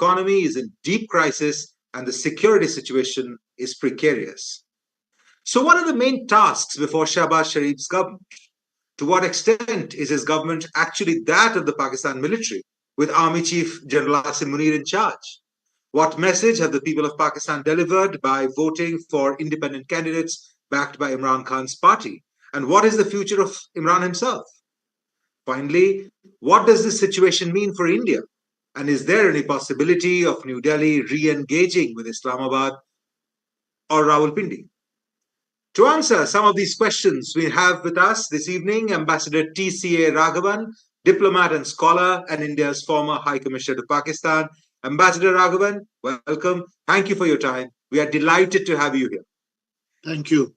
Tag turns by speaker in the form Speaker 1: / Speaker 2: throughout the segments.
Speaker 1: economy is in deep crisis and the security situation is precarious. So, what are the main tasks before Shehbaz Sharif's government? To what extent is his government actually that of the Pakistan military, with Army Chief General Asim Munir in charge? What message have the people of Pakistan delivered by voting for independent candidates backed by Imran Khan's party? And what is the future of Imran himself? Finally, what does this situation mean for India? And is there any possibility of New Delhi re engaging with Islamabad or Rawalpindi? To answer some of these questions, we have with us this evening Ambassador TCA Raghavan, diplomat and scholar, and India's former High Commissioner to Pakistan. Ambassador Raghavan, welcome. Thank you for your time. We are delighted to have you here.
Speaker 2: Thank you.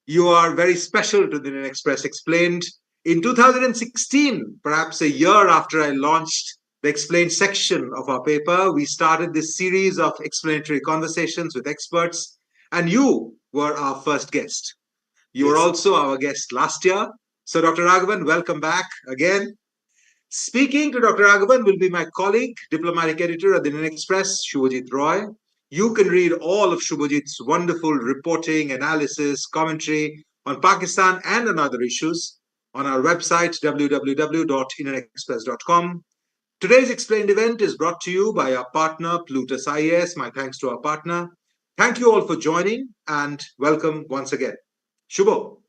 Speaker 1: You are very special to the Indian Express Explained. In 2016, perhaps a year after I launched the Explained section of our paper, we started this series of explanatory conversations with experts, and you were our first guest. You were also our guest last year. So, Dr. Raghavan, welcome back again. Speaking to Dr. Raghavan will be my colleague, diplomatic editor at the Indian Express, Shubhajit Roy. You can read all of Shubhajit's wonderful reporting, analysis, commentary on Pakistan and on other issues on our website, www.indianexpress.com. Today's Explained event is brought to you by our partner, Plutus IAS. My thanks to our partner. Thank you all for joining and welcome once again. Shubho.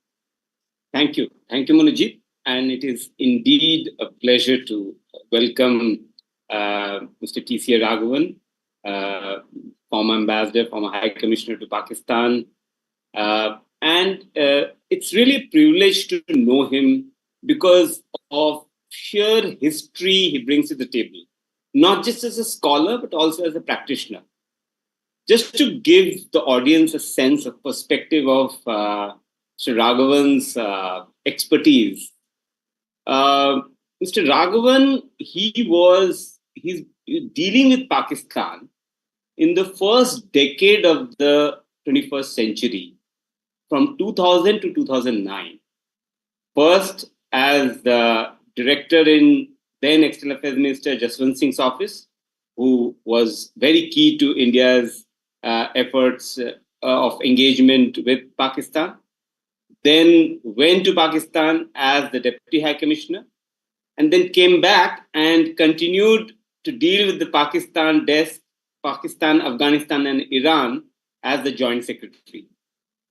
Speaker 3: Thank you. Thank you, Munir. And it is indeed a pleasure to welcome Mr. TCA Raghavan, former ambassador, former High Commissioner to Pakistan. And it's really a privilege to know him because of sheer history he brings to the table, not just as a scholar, but also as a practitioner. Just to give the audience a sense of perspective of Mr. Raghavan's expertise, Mr. Raghavan, he's dealing with Pakistan in the first decade of the 21st century, from 2000 to 2009. First, as the director in then External Affairs Minister Jaswant Singh's office, who was very key to India's efforts of engagement with Pakistan. Then went to Pakistan as the Deputy High Commissioner, and then came back and continued to deal with the Pakistan desk, Pakistan, Afghanistan, and Iran as the Joint Secretary.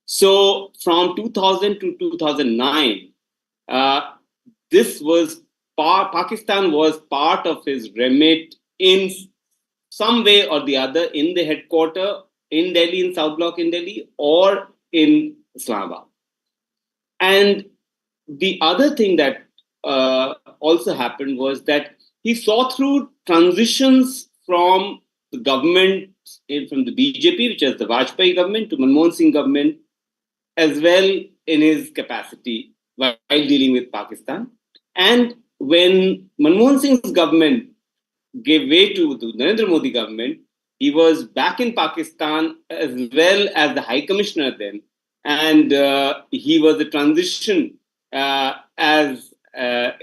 Speaker 3: So from 2000 to 2009, Pakistan was part of his remit in some way or the other in the headquarters in Delhi, in South Block in Delhi, or in Islamabad. And the other thing that also happened was that he saw through transitions from the government, from the BJP, which is the Vajpayee government, to Manmohan Singh government, as well in his capacity while dealing with Pakistan. And when Manmohan Singh's government gave way to the Narendra Modi government, he was back in Pakistan as well as the High Commissioner then. And he was a transition as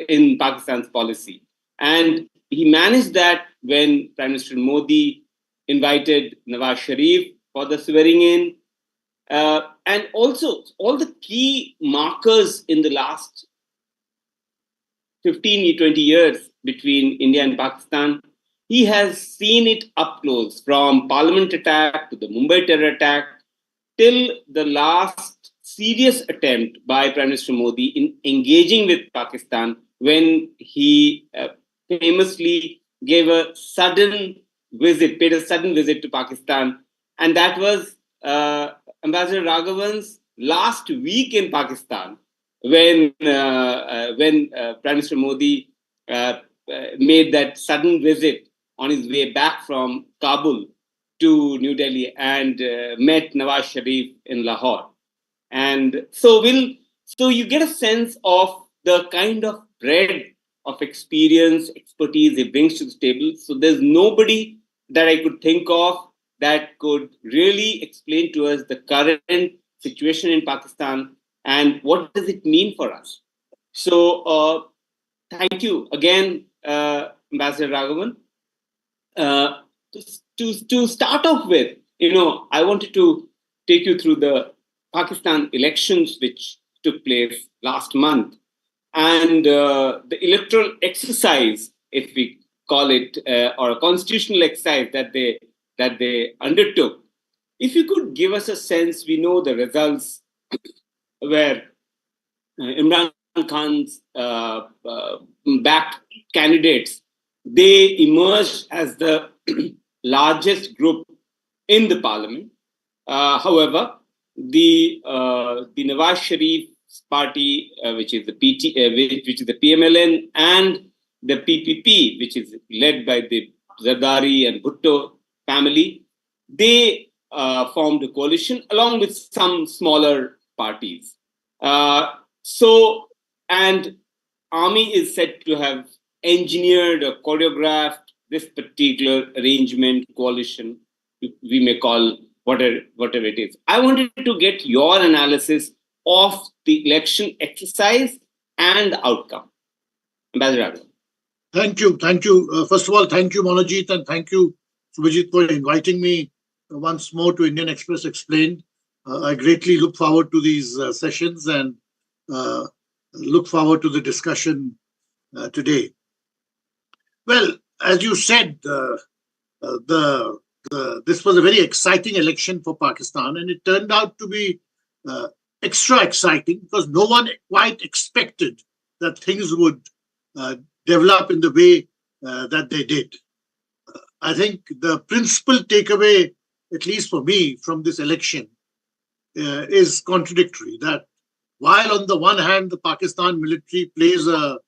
Speaker 3: in Pakistan's policy. And he managed that when Prime Minister Modi invited Nawaz Sharif for the swearing in. And also all the key markers in the last 15, 20 years between India and Pakistan, he has seen it up close, from Parliament attack to the Mumbai terror attack, till the last serious attempt by Prime Minister Modi in engaging with Pakistan when he famously paid a sudden visit to Pakistan. And that was Ambassador Raghavan's last week in Pakistan when Prime Minister Modi made that sudden visit on his way back from Kabul to New Delhi and met Nawaz Sharif in Lahore. And so you get a sense of the kind of breadth of experience, expertise he brings to the table. So there's nobody that I could think of that could really explain to us the current situation in Pakistan and what does it mean for us. So thank you again, Ambassador Raghavan. to start off with, I wanted to take you through the Pakistan elections which took place last month, and the electoral exercise, if we call it, or a constitutional exercise that they undertook. If you could give us a sense, we know the results where Imran Khan's backed candidates, they emerged as the largest group in the parliament. However, the Nawaz Sharif's party, which is the which is the PMLN, and the PPP, which is led by the Zardari and Bhutto family, they formed a coalition along with some smaller parties. And army is said to have engineered or choreographed this particular arrangement, coalition, we may call whatever it is. I wanted to get your analysis of the election exercise and the outcome. Ambassador Raghavan.
Speaker 2: Thank you. First of all, thank you, Monojit, and thank you, Shubhajit, for inviting me once more to Indian Express Explained. I greatly look forward to these sessions and look forward to the discussion today. Well, as you said, this was a very exciting election for Pakistan, and it turned out to be extra exciting because no one quite expected that things would develop in the way that they did. I think the principal takeaway, at least for me, from this election is contradictory. That while on the one hand, the Pakistan military plays a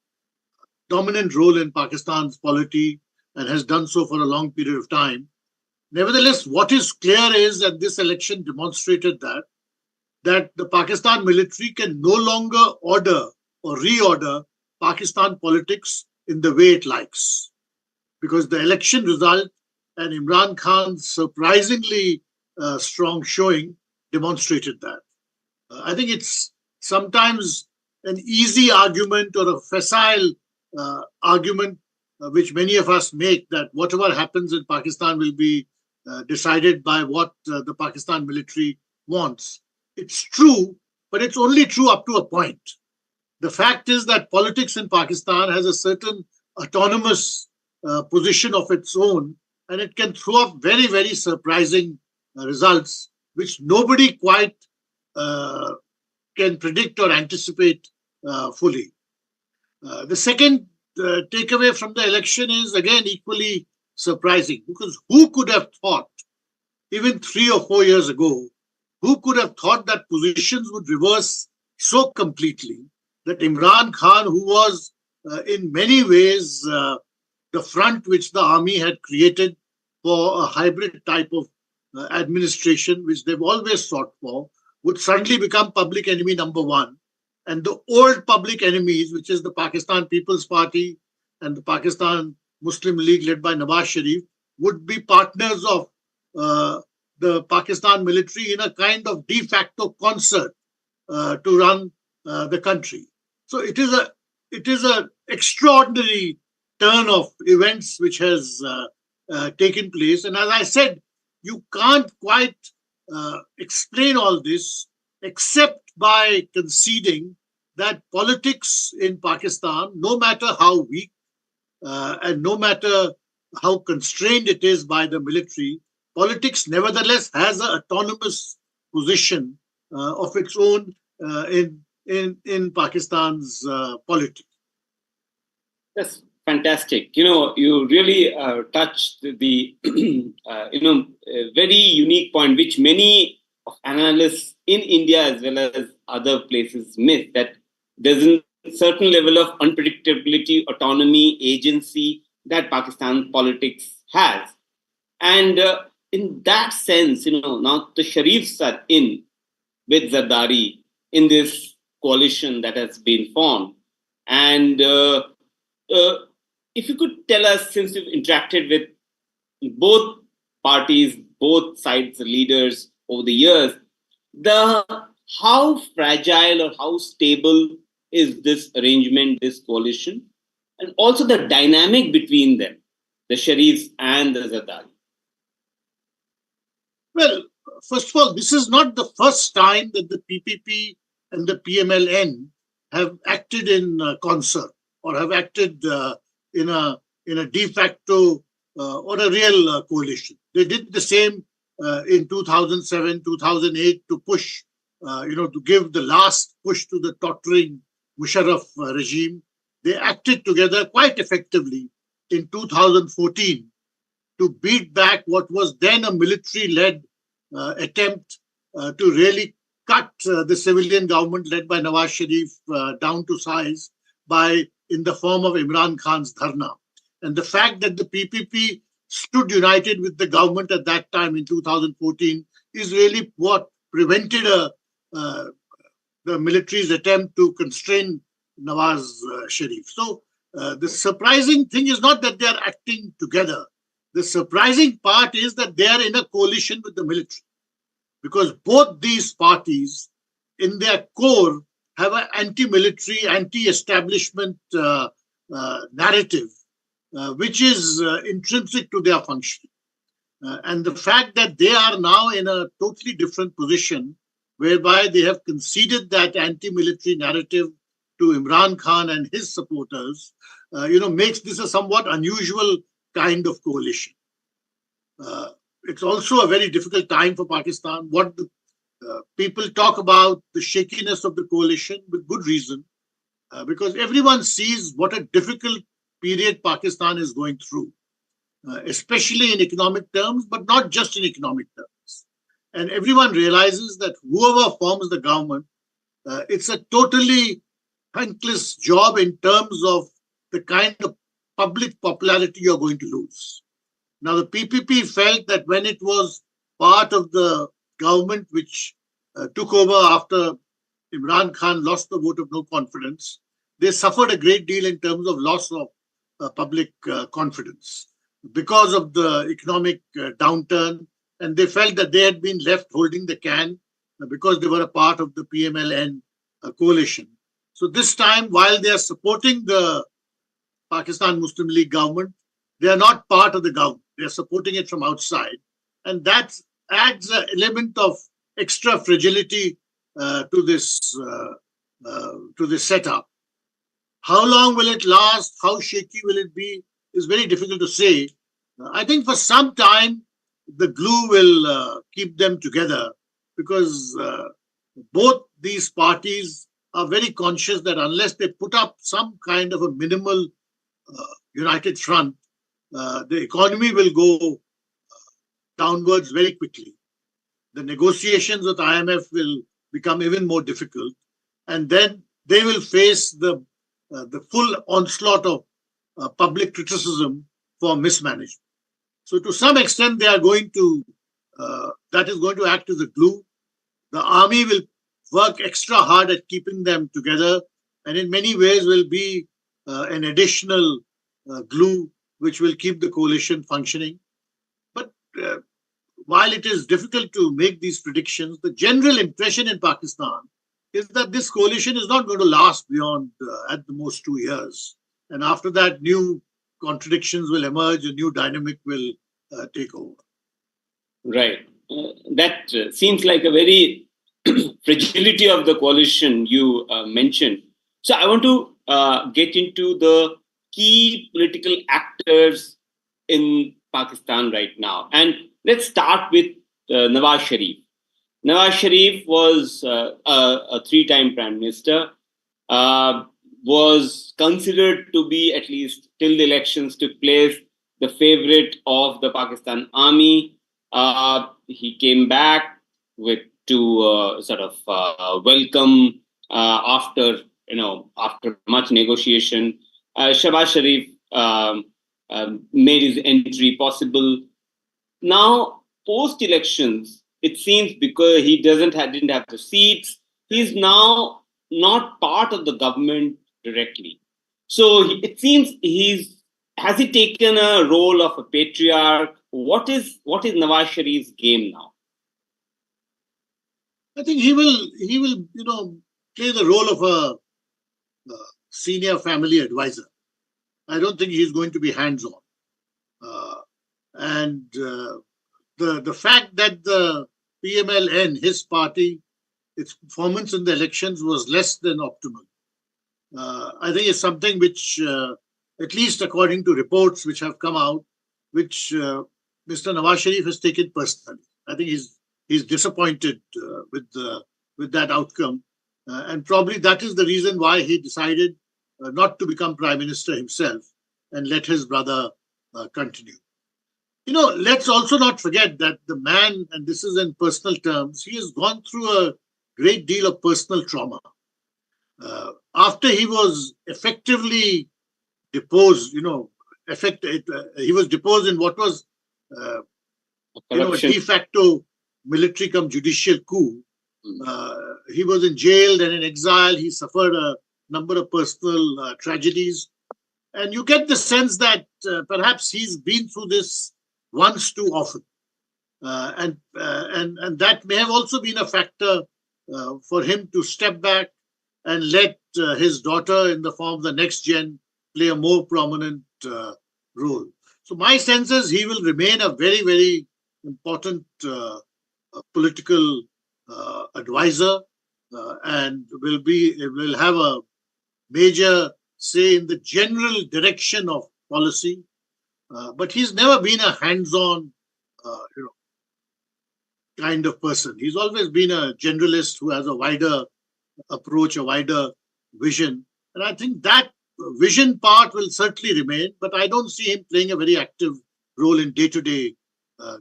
Speaker 2: dominant role in Pakistan's polity and has done so for a long period of time, nevertheless, what is clear is that this election demonstrated that the Pakistan military can no longer order or reorder Pakistan politics in the way it likes. Because the election result and Imran Khan's surprisingly strong showing demonstrated that. I think it's sometimes an easy argument or a facile argument which many of us make, that whatever happens in Pakistan will be decided by what the Pakistan military wants. It's true, but it's only true up to a point. The fact is that politics in Pakistan has a certain autonomous position of its own, and it can throw up very, very surprising results, which nobody quite can predict or anticipate fully. The second takeaway from the election is, again, equally surprising, because who could have thought, even 3 or 4 years ago, who could have thought that positions would reverse so completely, that Imran Khan, who was in many ways the front which the army had created for a hybrid type of administration, which they've always sought for, would suddenly become public enemy number one. And the old public enemies, which is the Pakistan People's Party and the Pakistan Muslim League led by Nawaz Sharif, would be partners of the Pakistan military in a kind of de facto concert to run the country. So it is an extraordinary turn of events which has taken place. And as I said, you can't quite explain all this except by conceding that politics in Pakistan, no matter how weak and no matter how constrained it is by the military, politics nevertheless has an autonomous position of its own in Pakistan's polity.
Speaker 3: That's fantastic. You really touched the very unique point, which many analysts in India as well as other places miss, that there's a certain level of unpredictability, autonomy, agency that Pakistan politics has. And in that sense, now the Sharifs are in with Zardari in this coalition that has been formed. And if you could tell us, since you've interacted with both parties, both sides, the leaders over the years, how fragile or how stable is this arrangement, this coalition, and also the dynamic between them, the Sharifs and the Zardari?
Speaker 2: Well, first of all, this is not the first time that the PPP and the PMLN have acted in concert or have acted in a de facto or a real coalition. They did the same in 2007, 2008 to push, to give the last push to the tottering Musharraf regime. They acted together quite effectively in 2014 to beat back what was then a military-led attempt to really cut the civilian government led by Nawaz Sharif down to size in the form of Imran Khan's dharna. And the fact that the PPP stood united with the government at that time in 2014 is really what prevented the military's attempt to constrain Nawaz Sharif. So the surprising thing is not that they are acting together. The surprising part is that they are in a coalition with the military, because both these parties, in their core, have an anti-military, anti-establishment narrative, which is intrinsic to their function. And the fact that they are now in a totally different position, whereby they have conceded that anti-military narrative to Imran Khan and his supporters, makes this a somewhat unusual kind of coalition. It's also a very difficult time for Pakistan. What the people talk about the shakiness of the coalition with good reason, because everyone sees what a difficult period Pakistan is going through, especially in economic terms, but not just in economic terms. And everyone realizes that whoever forms the government, it's a totally thankless job in terms of the kind of public popularity you're going to lose. Now, the PPP felt that when it was part of the government which took over after Imran Khan lost the vote of no confidence, they suffered a great deal in terms of loss of public confidence because of the economic downturn. And they felt that they had been left holding the can because they were a part of the PMLN coalition. So this time, while they are supporting the Pakistan Muslim League government, they are not part of the government. They are supporting it from outside. And that adds an element of extra fragility to this setup. How long will it last? How shaky will it be? Is very difficult to say. I think for some time, the glue will keep them together, because both these parties are very conscious that unless they put up some kind of a minimal united front, the economy will go downwards very quickly. The negotiations with IMF will become even more difficult, and then they will face the full onslaught of public criticism for mismanagement. So to some extent, they are going to, that is going to act as a glue. The army will work extra hard at keeping them together, and in many ways will be an additional glue which will keep the coalition functioning. But while it is difficult to make these predictions, the general impression in Pakistan is that this coalition is not going to last beyond, at the most, 2 years. And after that, new contradictions will emerge, a new dynamic will take over.
Speaker 3: Right. That seems like a very fragility of the coalition you mentioned. So I want to get into the key political actors in Pakistan right now. And let's start with Nawaz Sharif. Nawaz Sharif was a three-time prime minister, was considered to be, at least till the elections took place, the favorite of the Pakistan army. He came back to sort of welcome after much negotiation. Shabaz Sharif made his entry possible. Now, post-elections, it seems because he didn't have the seats, he's now not part of the government directly. So it seems has he taken a role of a patriarch? What is Nawaz Sharif's game now?
Speaker 2: I think he will play the role of a senior family advisor. I don't think he's going to be hands-on. And the fact that the PMLN, his party, its performance in the elections was less than optimal. I think it's something which, at least according to reports which have come out, which Mr. Nawaz Sharif has taken personally. I think he's disappointed with that outcome, and probably that is the reason why he decided not to become Prime Minister himself and let his brother continue. Let's also not forget that the man, and this is in personal terms, he has gone through a great deal of personal trauma. After he was effectively deposed, he was deposed in what was, a de facto military cum judicial coup. He was in jail and in exile. He suffered a number of personal tragedies. And you get the sense that perhaps he's been through this once too often. And that may have also been a factor for him to step back and let his daughter, in the form of the next gen, play a more prominent role. So my sense is he will remain a very, very important political advisor and will have a major say in the general direction of policy. But he's never been a hands-on, kind of person. He's always been a generalist who has a wider approach, a wider vision. And I think that vision part will certainly remain, but I don't see him playing a very active role in day-to-day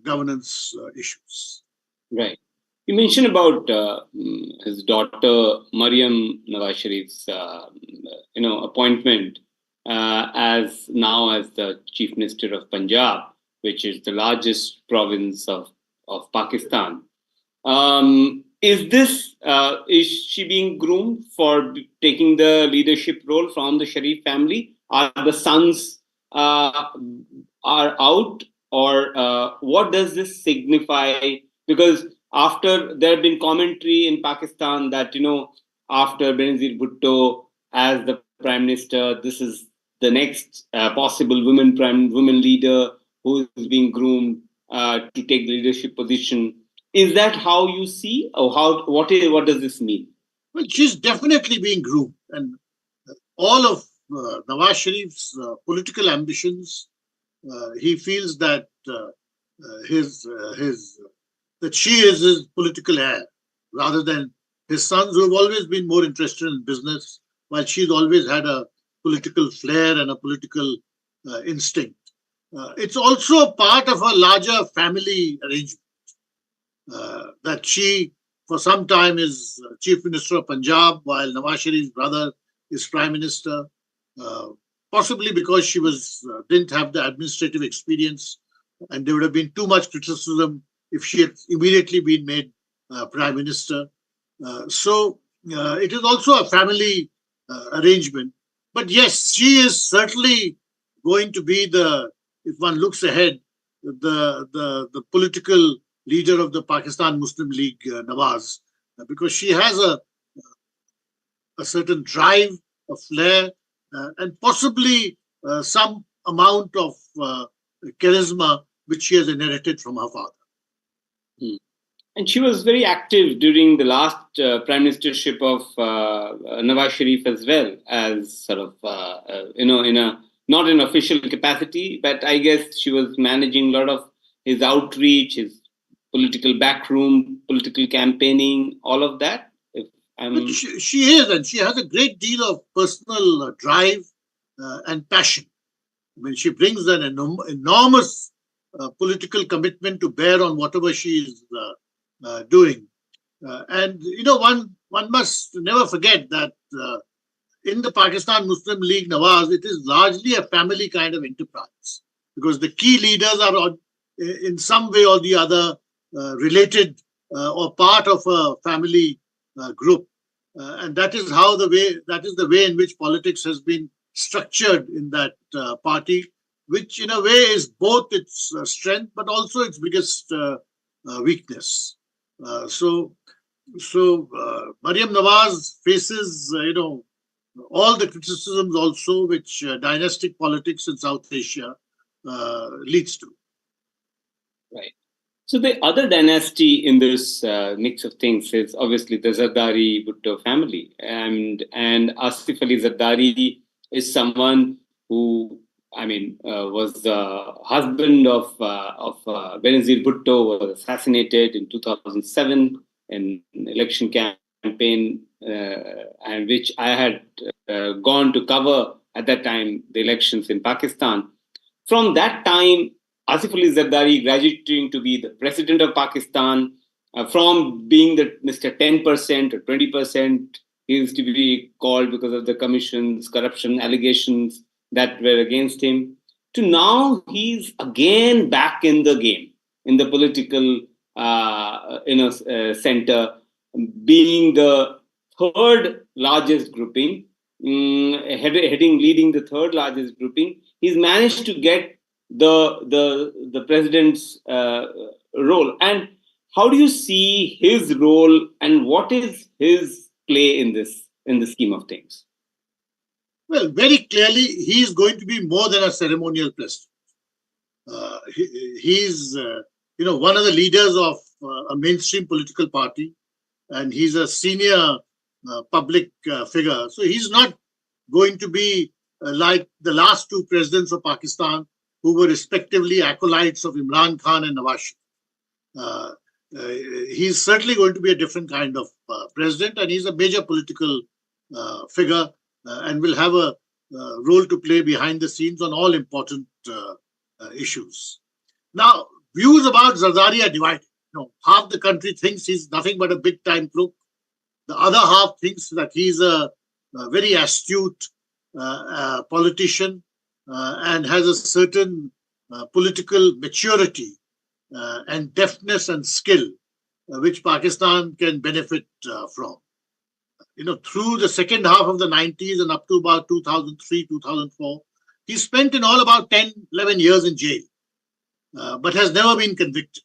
Speaker 2: governance issues.
Speaker 3: Right. You mentioned about his daughter Mariam Nawaz Sharif's, appointment as the Chief Minister of Punjab, which is the largest province of Pakistan. Is she being groomed for taking the leadership role from the Sharif family? Are the sons are out, or what does this signify? Because after there had been commentary in Pakistan that after Benazir Bhutto as the Prime Minister, this is the next possible women leader who is being groomed to take the leadership position. Is that how you see, or what does this mean?
Speaker 2: Well, she's definitely being groomed, and all of Nawaz Sharif's political ambitions, he feels that that she is his political heir, rather than his sons, who have always been more interested in business, while she's always had a political flair and a political instinct. It's also part of a larger family arrangement. That she, for some time, is Chief Minister of Punjab, while Nawaz Sharif's brother is Prime Minister, possibly because she didn't have the administrative experience, and there would have been too much criticism if she had immediately been made Prime Minister. So it is also a family arrangement. But yes, she is certainly going to be if one looks ahead, the political leader of the Pakistan Muslim League, Nawaz, because she has a certain drive, a flair, and possibly some amount of charisma which she has inherited from her father.
Speaker 3: And she was very active during the last prime ministership of Nawaz Sharif as well, as sort of, not in official capacity, but I guess she was managing a lot of his outreach, his political backroom, political campaigning, all of that.
Speaker 2: She is, and she has a great deal of personal drive and passion. I mean, she brings an enormous political commitment to bear on whatever she is doing. And one must never forget that in the Pakistan Muslim League, Nawaz, it is largely a family kind of enterprise, because the key leaders are in some way or the other related or part of a family group. And that is the way in which politics has been structured in that party, which in a way is both its strength but also its biggest weakness. So Mariam Nawaz faces, all the criticisms also which dynastic politics in South Asia leads to.
Speaker 3: Right. So the other dynasty in this mix of things is obviously the Zardari Bhutto family, and Asif Ali Zardari is someone who, was the husband of Benazir Bhutto, was assassinated in 2007 in election campaign, and which I had gone to cover at that time the elections in Pakistan. From that time, Asif Ali Zardari graduating to be the president of Pakistan, from being the Mr. 10% or 20%, he used to be called because of the commission's corruption allegations that were against him, to now he's again back in the game, in the political center, being the third largest grouping, leading the third largest grouping. He's managed to get the president's role. And how do you see his role, and what is his play in the scheme of things?
Speaker 2: Well, very clearly, he is going to be more than a ceremonial president. He's one of the leaders of a mainstream political party, and he's a senior public figure. So he's not going to be like the last two presidents of Pakistan, who were respectively acolytes of Imran Khan and Nawaz Sharif. He's certainly going to be a different kind of president, and he's a major political figure and will have a role to play behind the scenes on all important issues. Now, views about Zardari are divided. Half the country thinks he's nothing but a big-time crook. The other half thinks that he's a very astute politician and has a certain political maturity and deftness and skill which Pakistan can benefit from. Through the second half of the 90s and up to about 2003, 2004, he spent in all about 10, 11 years in jail, but has never been convicted.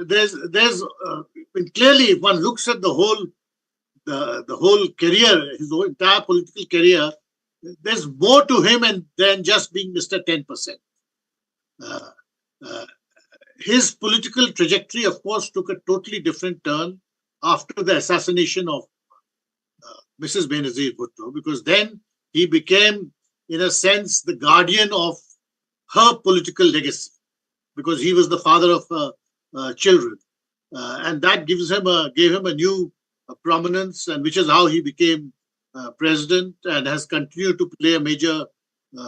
Speaker 2: There's clearly, if one looks at the whole career, his whole entire political career, there's more to him than just being Mr. 10%. His political trajectory, of course, took a totally different turn after the assassination of Mrs. Benazir Bhutto, because then he became, in a sense, the guardian of her political legacy, because he was the father of her children. And that gave him a new prominence, and which is how he became president and has continued to play a major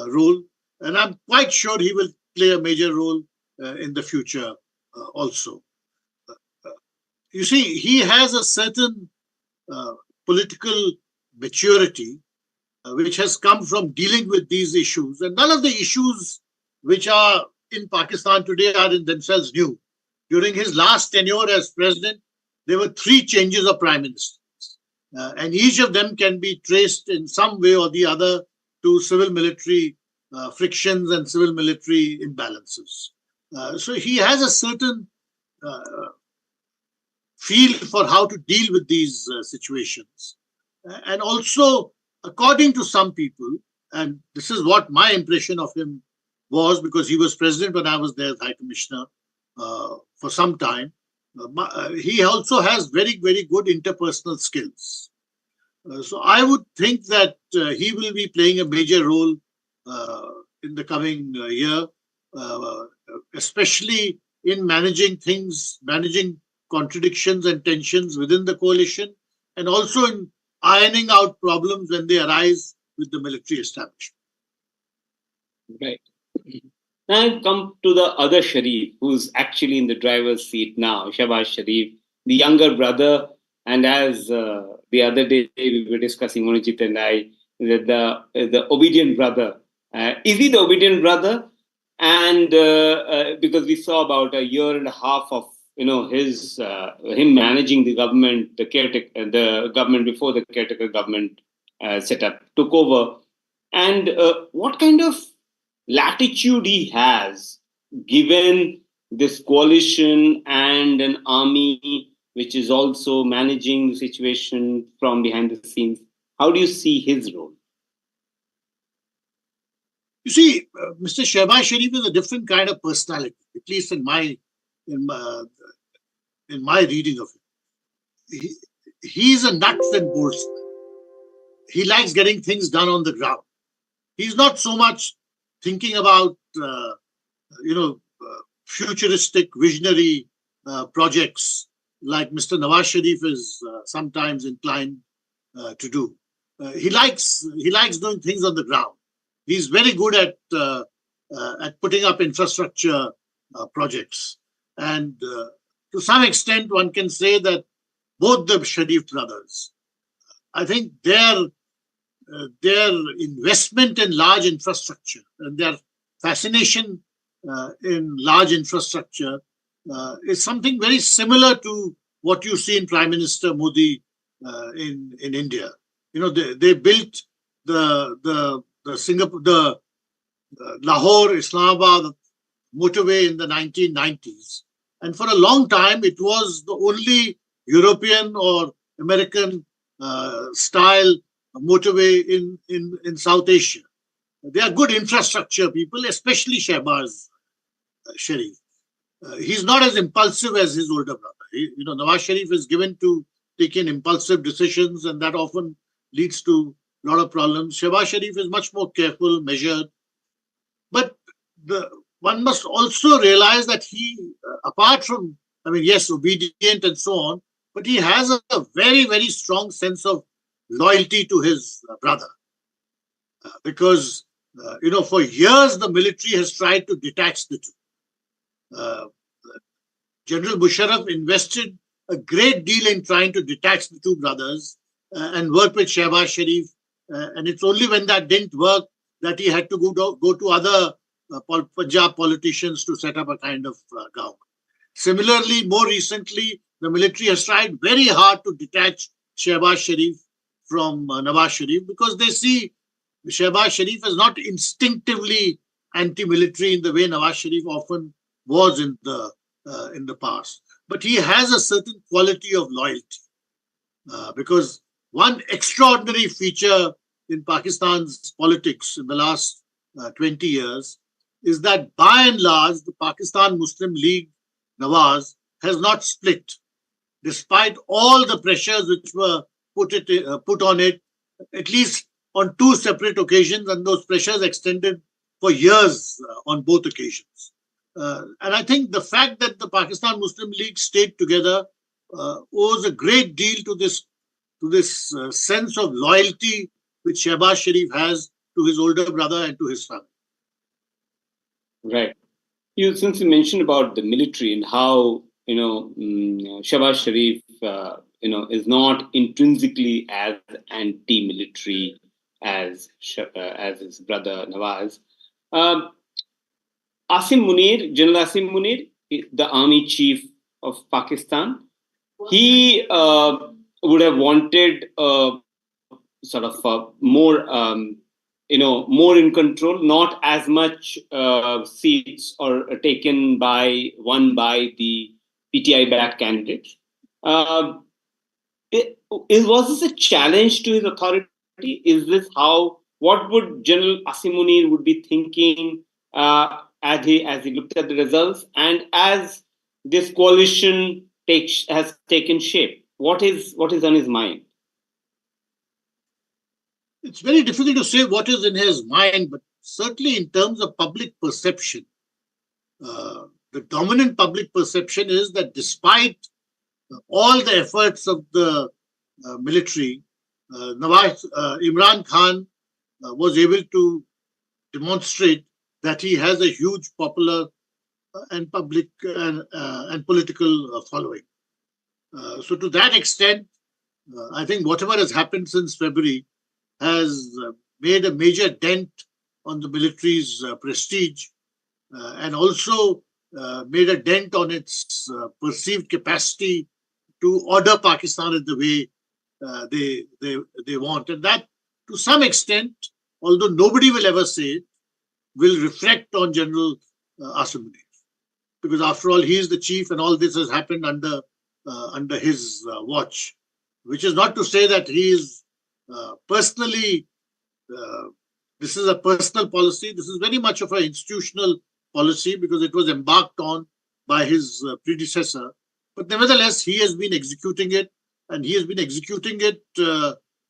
Speaker 2: role. And I'm quite sure he will play a major role in the future also. You see, he has a certain political maturity which has come from dealing with these issues. And none of the issues which are in Pakistan today are in themselves new. During his last tenure as president, there were 3 changes of prime ministers. And each of them can be traced in some way or the other to civil-military frictions and civil-military imbalances. So he has a certain feel for how to deal with these situations. And also, according to some people, and this is what my impression of him was, because he was president when I was there as High Commissioner for some time, he also has very, very good interpersonal skills. So I would think that he will be playing a major role in the coming year, especially in managing things, managing contradictions and tensions within the coalition, and also in ironing out problems when they arise with the military establishment.
Speaker 3: Right. Now I come to the other Sharif, who's actually in the driver's seat now, Shehbaz Sharif, the younger brother. And as the other day we were discussing, Munir and I, that the obedient brother. Is he the obedient brother? And because we saw about a year and a half of him managing the government, the government before the caretaker government setup took over, and what kind of latitude he has given this coalition and an army which is also managing the situation from behind the scenes. How do you see his role?
Speaker 2: You see, Mr. Shehbaz Sharif is a different kind of personality, at least in my, in my reading of it. He's a nuts and bolts. He likes getting things done on the ground. He's not so much thinking about, futuristic, visionary projects like Mr. Nawaz Sharif is sometimes inclined to do. He likes doing things on the ground. He's very good at putting up infrastructure projects, and to some extent, one can say that both the Sharif brothers, I think their investment in large infrastructure and their fascination in large infrastructure is something very similar to what you see in Prime Minister Modi in India. They built the Lahore Islamabad motorway in the 1990s, and for a long time it was the only European or American style motorway in South Asia. They are good infrastructure people, especially Shehbaz Sharif. He's not as impulsive as his older brother. Nawaz Sharif is given to taking impulsive decisions, and that often leads to a lot of problems. Shehbaz Sharif is much more careful, measured. But one must also realize that he, apart from, yes, obedient and so on, but he has a very, very strong sense of loyalty to his brother. Because, for years the military has tried to detach the two. General Musharraf invested a great deal in trying to detach the two brothers and work with Shehbaz Sharif. And it's only when that didn't work that he had to go to other Punjab politicians to set up a kind of government. Similarly, more recently, the military has tried very hard to detach Shehbaz Sharif from Nawaz Sharif because they see Shehbaz Sharif as not instinctively anti-military in the way Nawaz Sharif often was in the past. But he has a certain quality of loyalty because one extraordinary feature in Pakistan's politics in the last 20 years is that by and large, the Pakistan Muslim League, Nawaz, has not split, despite all the pressures which were put on it, at least on two separate occasions, and those pressures extended for years on both occasions. And I think the fact that the Pakistan Muslim League stayed together owes a great deal to this sense of loyalty which Shehbaz Sharif has to his older brother and to his family.
Speaker 3: Right. Since you mentioned about the military and how Shabaz Sharif is not intrinsically as anti-military as his brother Nawaz. General Asim Munir, the army chief of Pakistan, he would have wanted more in control, not as much seats or won by the PTI-backed candidates. Was this a challenge to his authority? Is this what would General Asim Munir would be thinking as he looked at the results and as this coalition has taken shape? What is on his mind?
Speaker 2: It's very difficult to say what is in his mind, but certainly in terms of public perception, the dominant public perception is that despite all the efforts of the military, Imran Khan was able to demonstrate that he has a huge popular and public and political following. So to that extent, I think whatever has happened since February has made a major dent on the military's prestige and also made a dent on its perceived capacity to order Pakistan in the way they want. And that, to some extent, although nobody will ever say it, will reflect on General Asim Munir. Because after all, he is the chief and all this has happened under his watch, which is not to say that he is personally this is a personal policy. This is very much of an institutional policy because it was embarked on by his predecessor. But nevertheless, he has been executing it, and he has been executing it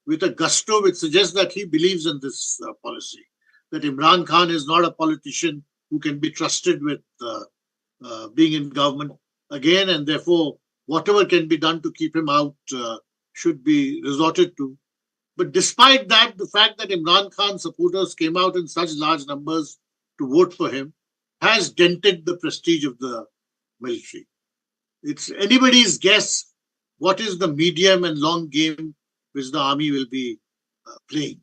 Speaker 2: with a gusto which suggests that he believes in this policy, that Imran Khan is not a politician who can be trusted with being in government again, and therefore whatever can be done to keep him out should be resorted to. But despite that, the fact that Imran Khan supporters came out in such large numbers to vote for him has dented the prestige of the military. It's anybody's guess what is the medium and long game which the army will be playing.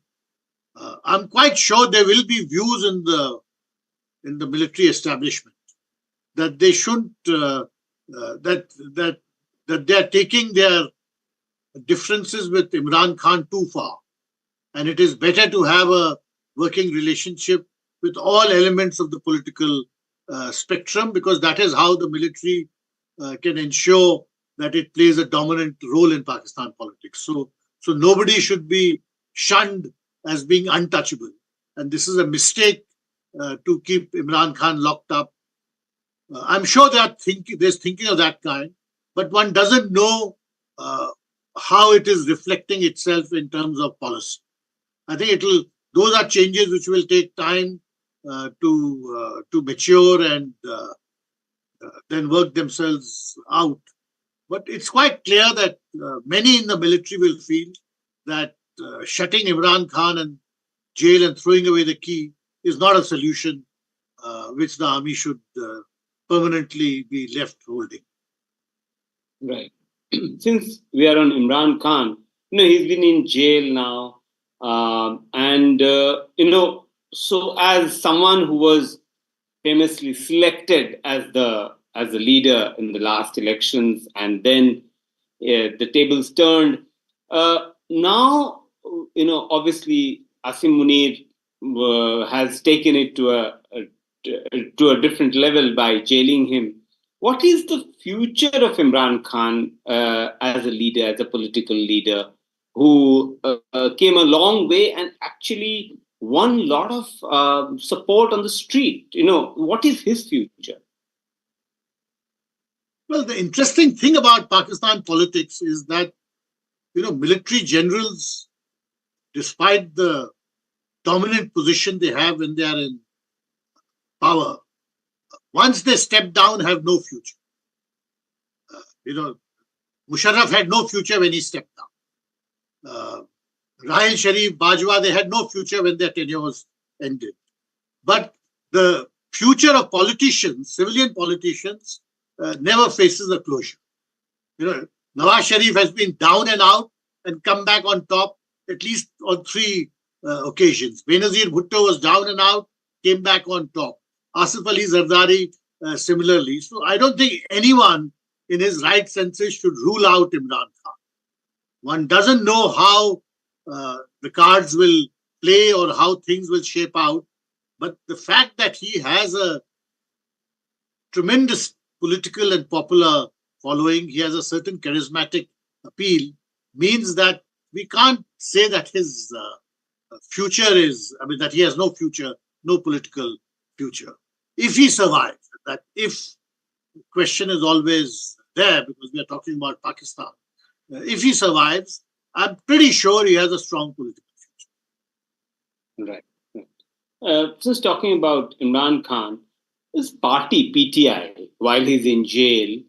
Speaker 2: I'm quite sure there will be views in the military establishment that they shouldn't that they are taking their differences with Imran Khan too far, and it is better to have a working relationship with all elements of the political spectrum, because that is how the military can ensure that it plays a dominant role in Pakistan politics. So nobody should be shunned as being untouchable, and this is a mistake to keep Imran Khan locked up. I'm sure there's thinking of that kind, but one doesn't know how it is reflecting itself in terms of policy. I think those are changes which will take time to mature and then work themselves out. But it's quite clear that many in the military will feel that shutting Imran Khan in jail and throwing away the key is not a solution which the army should permanently be left holding.
Speaker 3: Right. Since we are on Imran Khan, he's been in jail now. So as someone who was famously selected as the leader in the last elections, and then the tables turned. Now, obviously, Asim Munir has taken it to a different level by jailing him. What is the future of Imran Khan as a leader, as a political leader, who came a long way and actually won a lot of support on the street? What is his future?
Speaker 2: Well, the interesting thing about Pakistan politics is that, military generals, despite the dominant position they have when they are in power, once they step down, have no future. Musharraf had no future when he stepped down. Rahil Sharif, Bajwa, they had no future when their tenures ended. But the future of politicians, civilian politicians, never faces a closure. Nawaz Sharif has been down and out and come back on top at least on 3 occasions. Benazir Bhutto was down and out, came back on top. Asif Ali Zardari similarly. So I don't think anyone in his right senses should rule out Imran Khan. One doesn't know how the cards will play or how things will shape out. But the fact that he has a tremendous political and popular following, he has a certain charismatic appeal, means that we can't say that his future is, that he has no future, no political future. If he survives, that if question is always there because we are talking about Pakistan, if he survives, I'm pretty sure he has a strong political
Speaker 3: future. Right. Just talking about Imran Khan, his party, PTI, while he's in jail,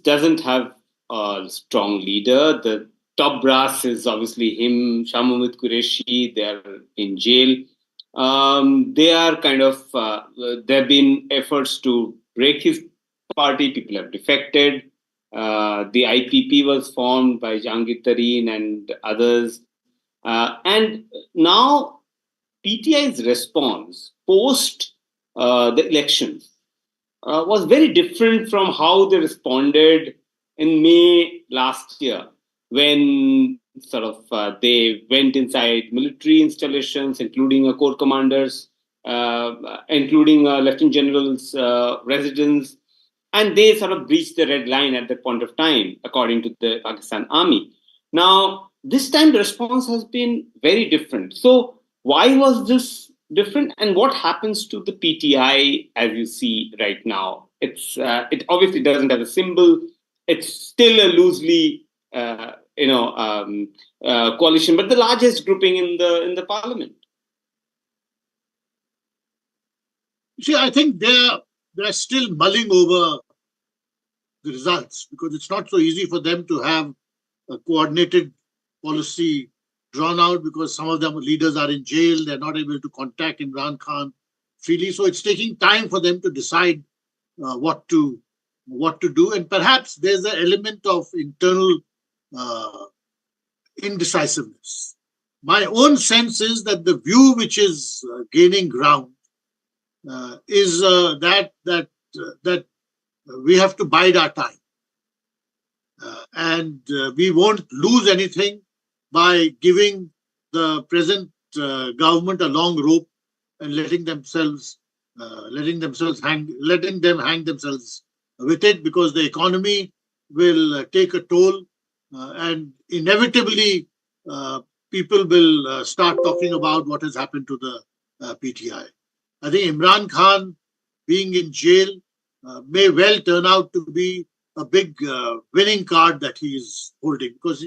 Speaker 3: doesn't have a strong leader. The top brass is obviously him, Shah Mahmood Qureshi. They're in jail. They are kind of, there have been efforts to break his party. People have defected. The IPP was formed by Jahangir Tareen and others. And now PTI's response post the elections was very different from how they responded in May last year, when they went inside military installations, including corps commanders, including Lieutenant General's residence, and they breached the red line at that point of time, according to the Pakistan Army. Now, this time the response has been very different. So, Why was this different, and what happens to the PTI as you see right now? It obviously doesn't have a symbol. It's still a loosely coalition, but the largest grouping in the parliament.
Speaker 2: See, I think they're still mulling over the results because it's not so easy for them to have a coordinated policy drawn out because some of them leaders are in jail. They're not able to contact Imran Khan freely. So it's taking time for them to decide what to do. And perhaps there's an element of internal indecisiveness. My own sense is that the view which is gaining ground is that we have to bide our time. And we won't lose anything by giving the present government a long rope and letting them hang themselves with it, because the economy will take a toll, and inevitably people will start talking about what has happened to the PTI. I think Imran Khan being in jail may well turn out to be a big winning card that he is holding, because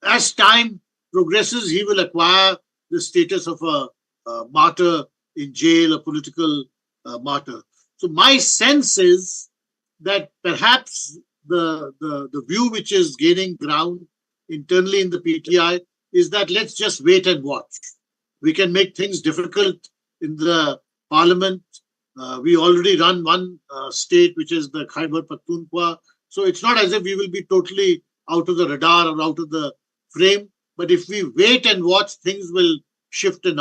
Speaker 2: as time progresses, he will acquire the status of a martyr in jail, a political martyr. So my sense is that perhaps the view which is gaining ground internally in the PTI is that let's just wait and watch. We can make things difficult in the parliament. We already run one state, which is the Khyber Pakhtunkhwa. So it's not as if we will be totally out of the radar or out of the frame. But if we wait and watch, things will shift in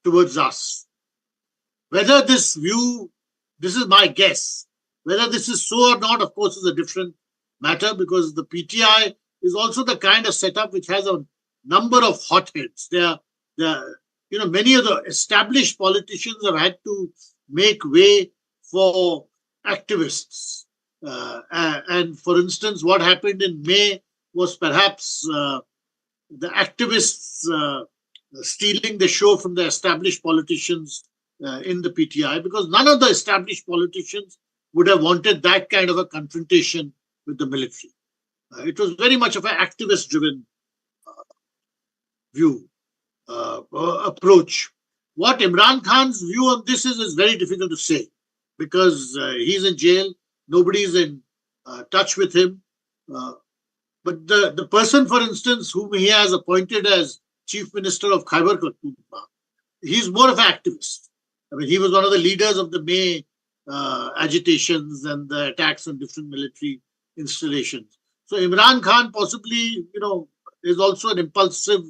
Speaker 2: towards us. Whether this view, this is my guess, whether this is so or not, of course, is a different matter, because the PTI is also the kind of setup which has a number of hotheads. Many of the established politicians have had to make way for activists. And for instance, what happened in May was perhaps the activists stealing the show from the established politicians in the PTI, because none of the established politicians would have wanted that kind of a confrontation with the military. It was very much of an activist-driven view. Approach. What Imran Khan's view on this is very difficult to say, because he's in jail, nobody's in touch with him. But the person, for instance, whom he has appointed as Chief Minister of Khyber Pakhtunkhwa, he's more of an activist. I mean, he was one of the leaders of the May agitations and the attacks on different military installations. So Imran Khan possibly, is also an impulsive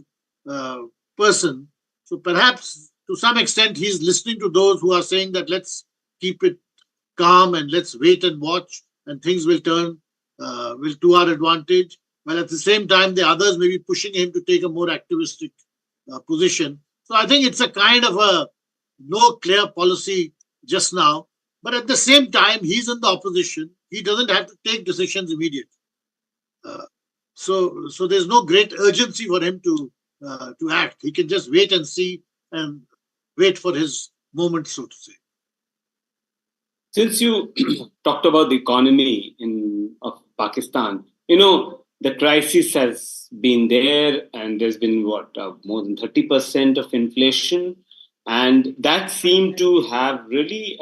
Speaker 2: person. So perhaps to some extent he's listening to those who are saying that let's keep it calm and let's wait and watch and things will turn to our advantage. While at the same time the others may be pushing him to take a more activistic position. So I think it's a kind of a no clear policy just now. But at the same time, he's in the opposition. He doesn't have to take decisions immediately. So there's no great urgency for him to act. He can just wait and see and wait for his moment, so to say.
Speaker 3: Since you talked about the economy of Pakistan, the crisis has been there, and there's been more than 30% of inflation, and that seemed to have really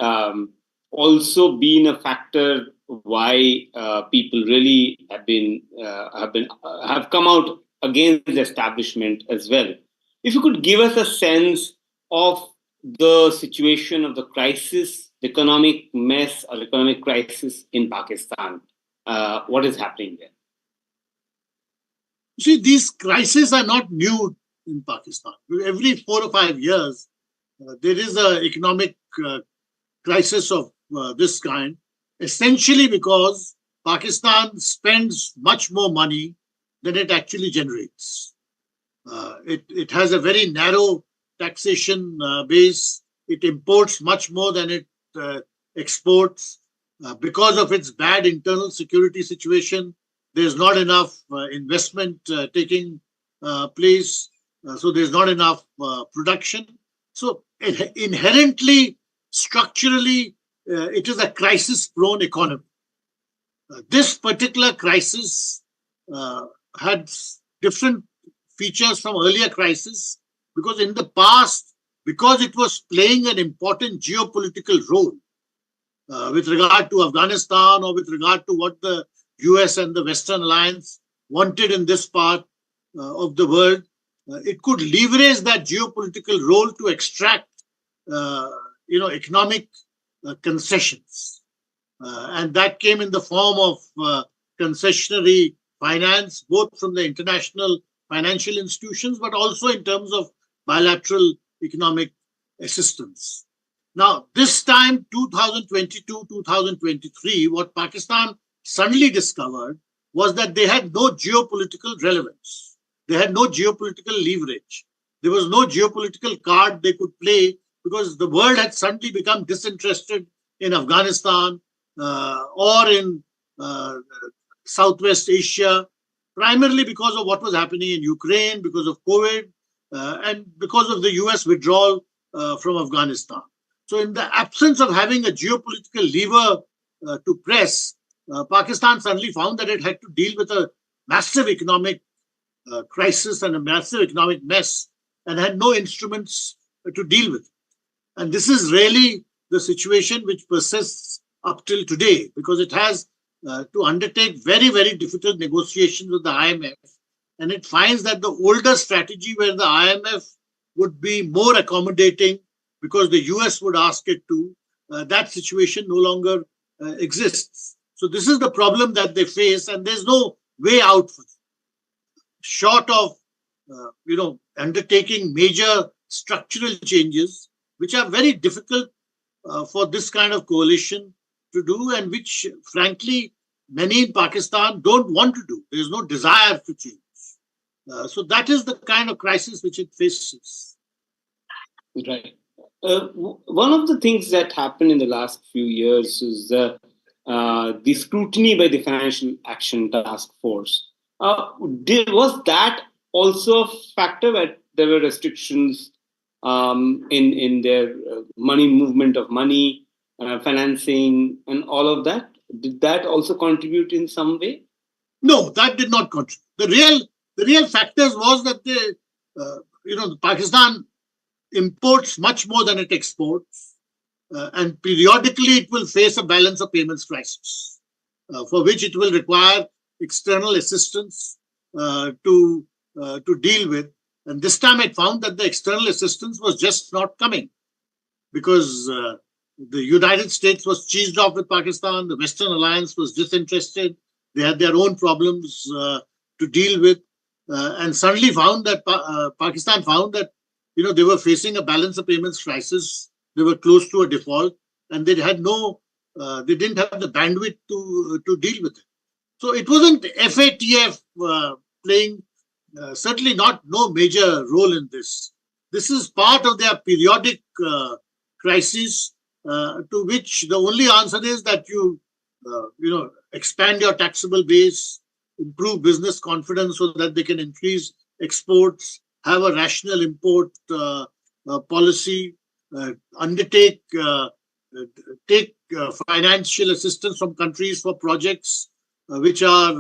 Speaker 3: also been a factor why people really have come out against the establishment as well. If you could give us a sense of the situation of the crisis, the economic mess or economic crisis in Pakistan, what is happening there?
Speaker 2: See, these crises are not new in Pakistan. Every 4 or 5 years, there is an economic crisis of this kind, essentially because Pakistan spends much more money than it actually generates. It has a very narrow taxation base. It imports much more than it exports. Because of its bad internal security situation, there's not enough investment taking place. So there's not enough production. So inherently, structurally, it is a crisis-prone economy. This particular crisis had different features from earlier crises because in the past, because it was playing an important geopolitical role with regard to Afghanistan or with regard to what the US and the Western Alliance wanted in this part of the world, it could leverage that geopolitical role to extract, economic concessions. And that came in the form of concessionary finance, both from the international financial institutions, but also in terms of bilateral economic assistance. Now, this time, 2022, 2023, what Pakistan suddenly discovered was that they had no geopolitical relevance. They had no geopolitical leverage. There was no geopolitical card they could play because the world had suddenly become disinterested in Afghanistan or in Southwest Asia, primarily because of what was happening in Ukraine, because of COVID, and because of the US withdrawal from Afghanistan. So in the absence of having a geopolitical lever to press, Pakistan suddenly found that it had to deal with a massive economic crisis and a massive economic mess and had no instruments to deal with. And this is really the situation which persists up till today because it has to undertake very, very difficult negotiations with the IMF. And it finds that the older strategy where the IMF would be more accommodating because the US would ask it to, that situation no longer exists. So this is the problem that they face and there's no way out for them. Short of, undertaking major structural changes, which are very difficult for this kind of coalition to do and which, frankly, many in Pakistan don't want to do. There's no desire to change. So that is the kind of crisis which it faces.
Speaker 3: Right. One of the things that happened in the last few years is the scrutiny by the Financial Action Task Force. Was that also a factor where there were restrictions in their money movement of money, financing, and all of that? Did that also contribute in some way?
Speaker 2: No, that did not contribute. The real factors was that Pakistan imports much more than it exports, and periodically it will face a balance of payments crisis, for which it will require external assistance to deal with. And this time it found that the external assistance was just not coming because the United States was cheesed off with Pakistan, the Western Alliance was disinterested, they had their own problems to deal with, and suddenly found that Pakistan found that they were facing a balance of payments crisis, they were close to a default, and they didn't have the bandwidth to deal with it. So it wasn't FATF playing certainly no major role in this. This is part of their periodic crisis, to which the only answer is that you expand your taxable base, improve business confidence so that they can increase exports, have a rational import policy, undertake take financial assistance from countries for projects which are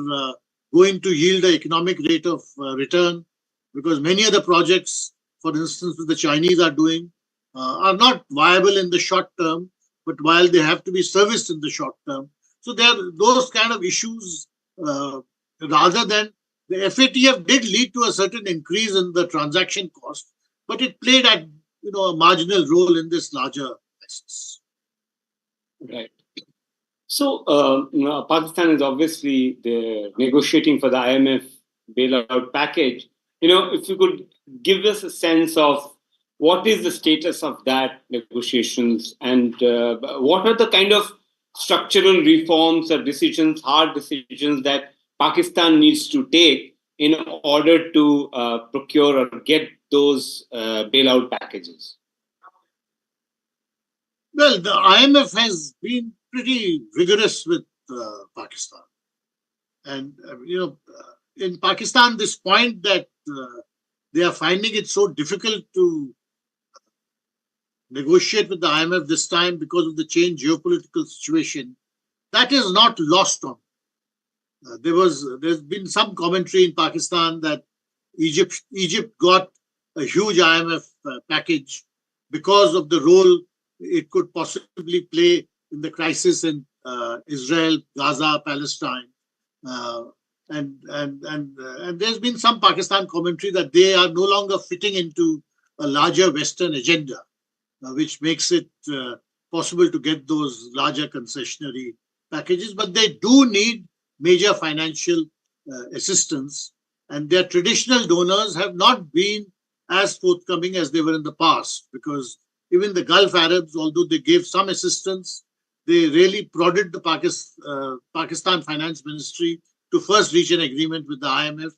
Speaker 2: going to yield an economic rate of return, because many of the projects, for instance, that the Chinese are doing are not viable in the short term, but while they have to be serviced in the short term. So there are those kind of issues, rather than the FATF did lead to a certain increase in the transaction cost, but it played a marginal role in this larger crisis.
Speaker 3: Right. So Pakistan is obviously negotiating for the IMF bailout package. If you could give us a sense of what is the status of that negotiations and what are the kind of structural reforms or decisions, hard decisions that Pakistan needs to take in order to procure or get those bailout packages?
Speaker 2: Well, the IMF has been pretty rigorous with Pakistan. And, in Pakistan, this point that they are finding it so difficult to negotiate with the IMF this time because of the changed geopolitical situation, that is not lost on. There's been some commentary in Pakistan that Egypt got a huge IMF package because of the role it could possibly play in the crisis in Israel, Gaza, Palestine, and there's been some Pakistan commentary that they are no longer fitting into a larger Western agenda, which makes it possible to get those larger concessionary packages. But they do need major financial assistance, and their traditional donors have not been as forthcoming as they were in the past, because even the Gulf Arabs, although they gave some assistance, they really prodded the Pakistan Finance Ministry to first reach an agreement with the IMF.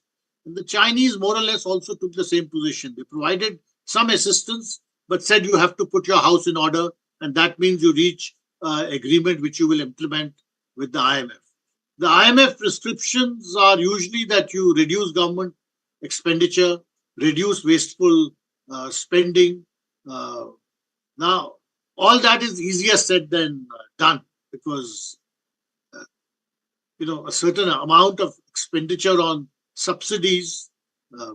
Speaker 2: And the Chinese more or less also took the same position. They provided some assistance, but said you have to put your house in order, and that means you reach agreement which you will implement with the IMF. The IMF prescriptions are usually that you reduce government expenditure, reduce wasteful spending. Now, all that is easier said than done, because a certain amount of expenditure on subsidies,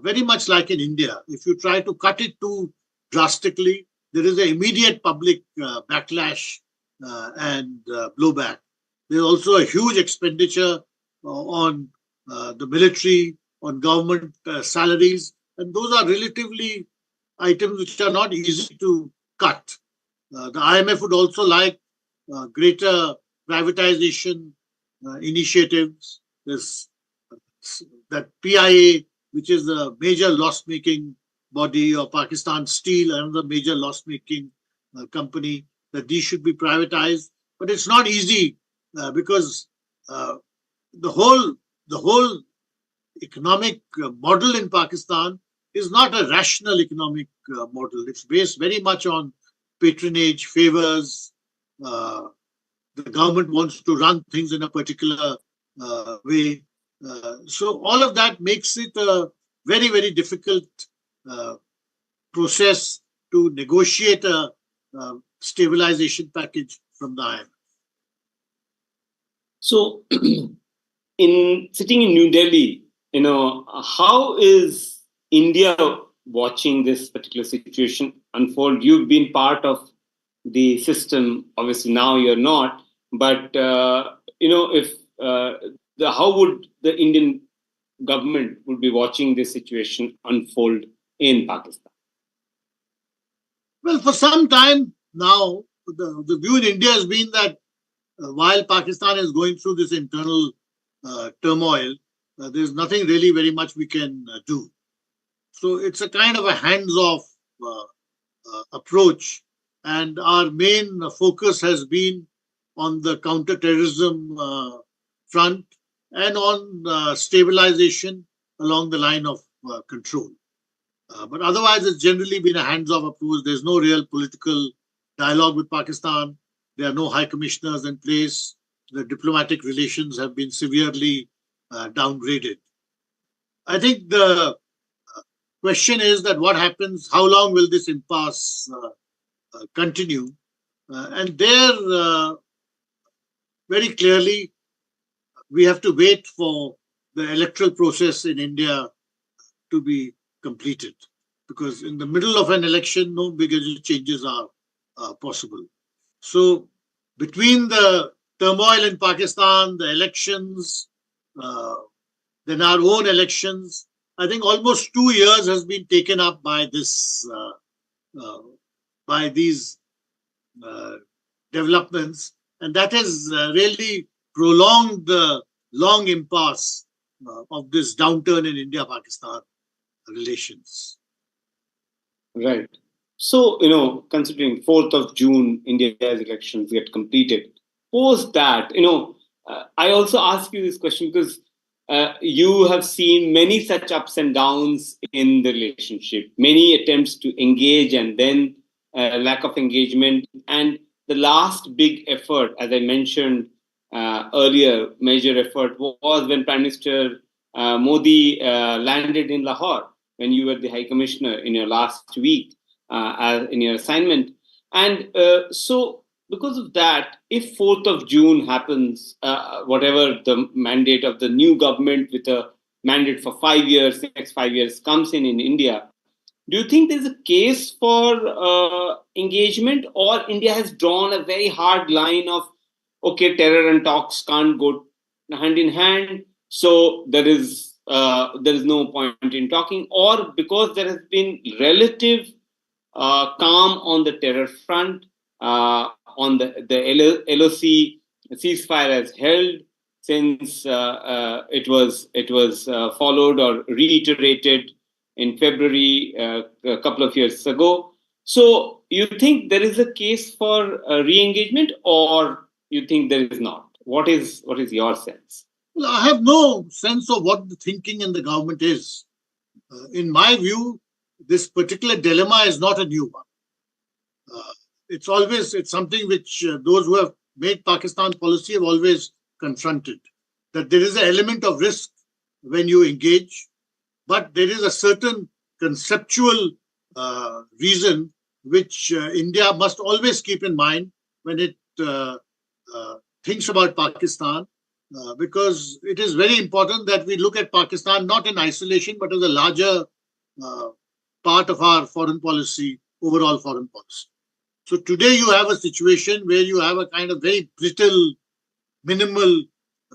Speaker 2: very much like in India, if you try to cut it too drastically, there is an immediate public backlash and blowback. There's also a huge expenditure on the military, on government salaries, and those are relatively items which are not easy to cut. The IMF would also like greater privatization initiatives. There's that PIA, which is a major loss-making body, or Pakistan Steel, another major loss-making company, that these should be privatized. But it's not easy because the whole economic model in Pakistan is not a rational economic model. It's based very much on patronage, favors. The government wants to run things in a particular way. So all of that makes it a very, very difficult process to negotiate a stabilization package from the IMF.
Speaker 3: So, in sitting in New Delhi, how is India watching this particular situation unfold? You've been part of the system. Obviously, now you're not. But if how would the Indian government would be watching this situation unfold in Pakistan?
Speaker 2: Well, for some time now, the view in India has been that while Pakistan is going through this internal turmoil, there's nothing really very much we can do. So it's a kind of a hands-off approach, and our main focus has been on the counter-terrorism front and on stabilization along the line of control. But otherwise, it's generally been a hands-off approach. There's no real political dialogue with Pakistan. There are no high commissioners in place. The diplomatic relations have been severely downgraded. I think the question is that what happens, how long will this impasse continue? And there, very clearly, we have to wait for the electoral process in India to be completed, because in the middle of an election, no bigger changes are possible. So between the turmoil in Pakistan, the elections, then our own elections, I think almost 2 years has been taken up by this, by these developments, and that has really prolonged the long impasse of this downturn in India-Pakistan relations.
Speaker 3: Right. So, considering 4th of June, India's elections get completed. Post that, I also ask you this question because you have seen many such ups and downs in the relationship, many attempts to engage and then lack of engagement. And the last big effort, as I mentioned earlier, major effort was when Prime Minister Modi landed in Lahore when you were the High Commissioner in your last week in your assignment. And so because of that, if 4th of June happens, whatever the mandate of the new government with a mandate for 5 years, next 5 years comes in India, do you think there's a case for engagement, or India has drawn a very hard line of, okay, terror and talks can't go hand in hand, so there is no point in talking, or because there has been relative calm on the terror front, on the LOC ceasefire has held since it was followed or reiterated in February a couple of years ago. So you think there is a case for re-engagement, or you think there is not? What is your sense?
Speaker 2: Well, I have no sense of what the thinking in the government is. In my view, this particular dilemma is not a new one. It's something which those who have made Pakistan policy have always confronted, that there is an element of risk when you engage, but there is a certain conceptual reason which India must always keep in mind when it thinks about Pakistan, because it is very important that we look at Pakistan not in isolation, but as a larger part of our foreign policy, overall foreign policy. So today you have a situation where you have a kind of very brittle, minimal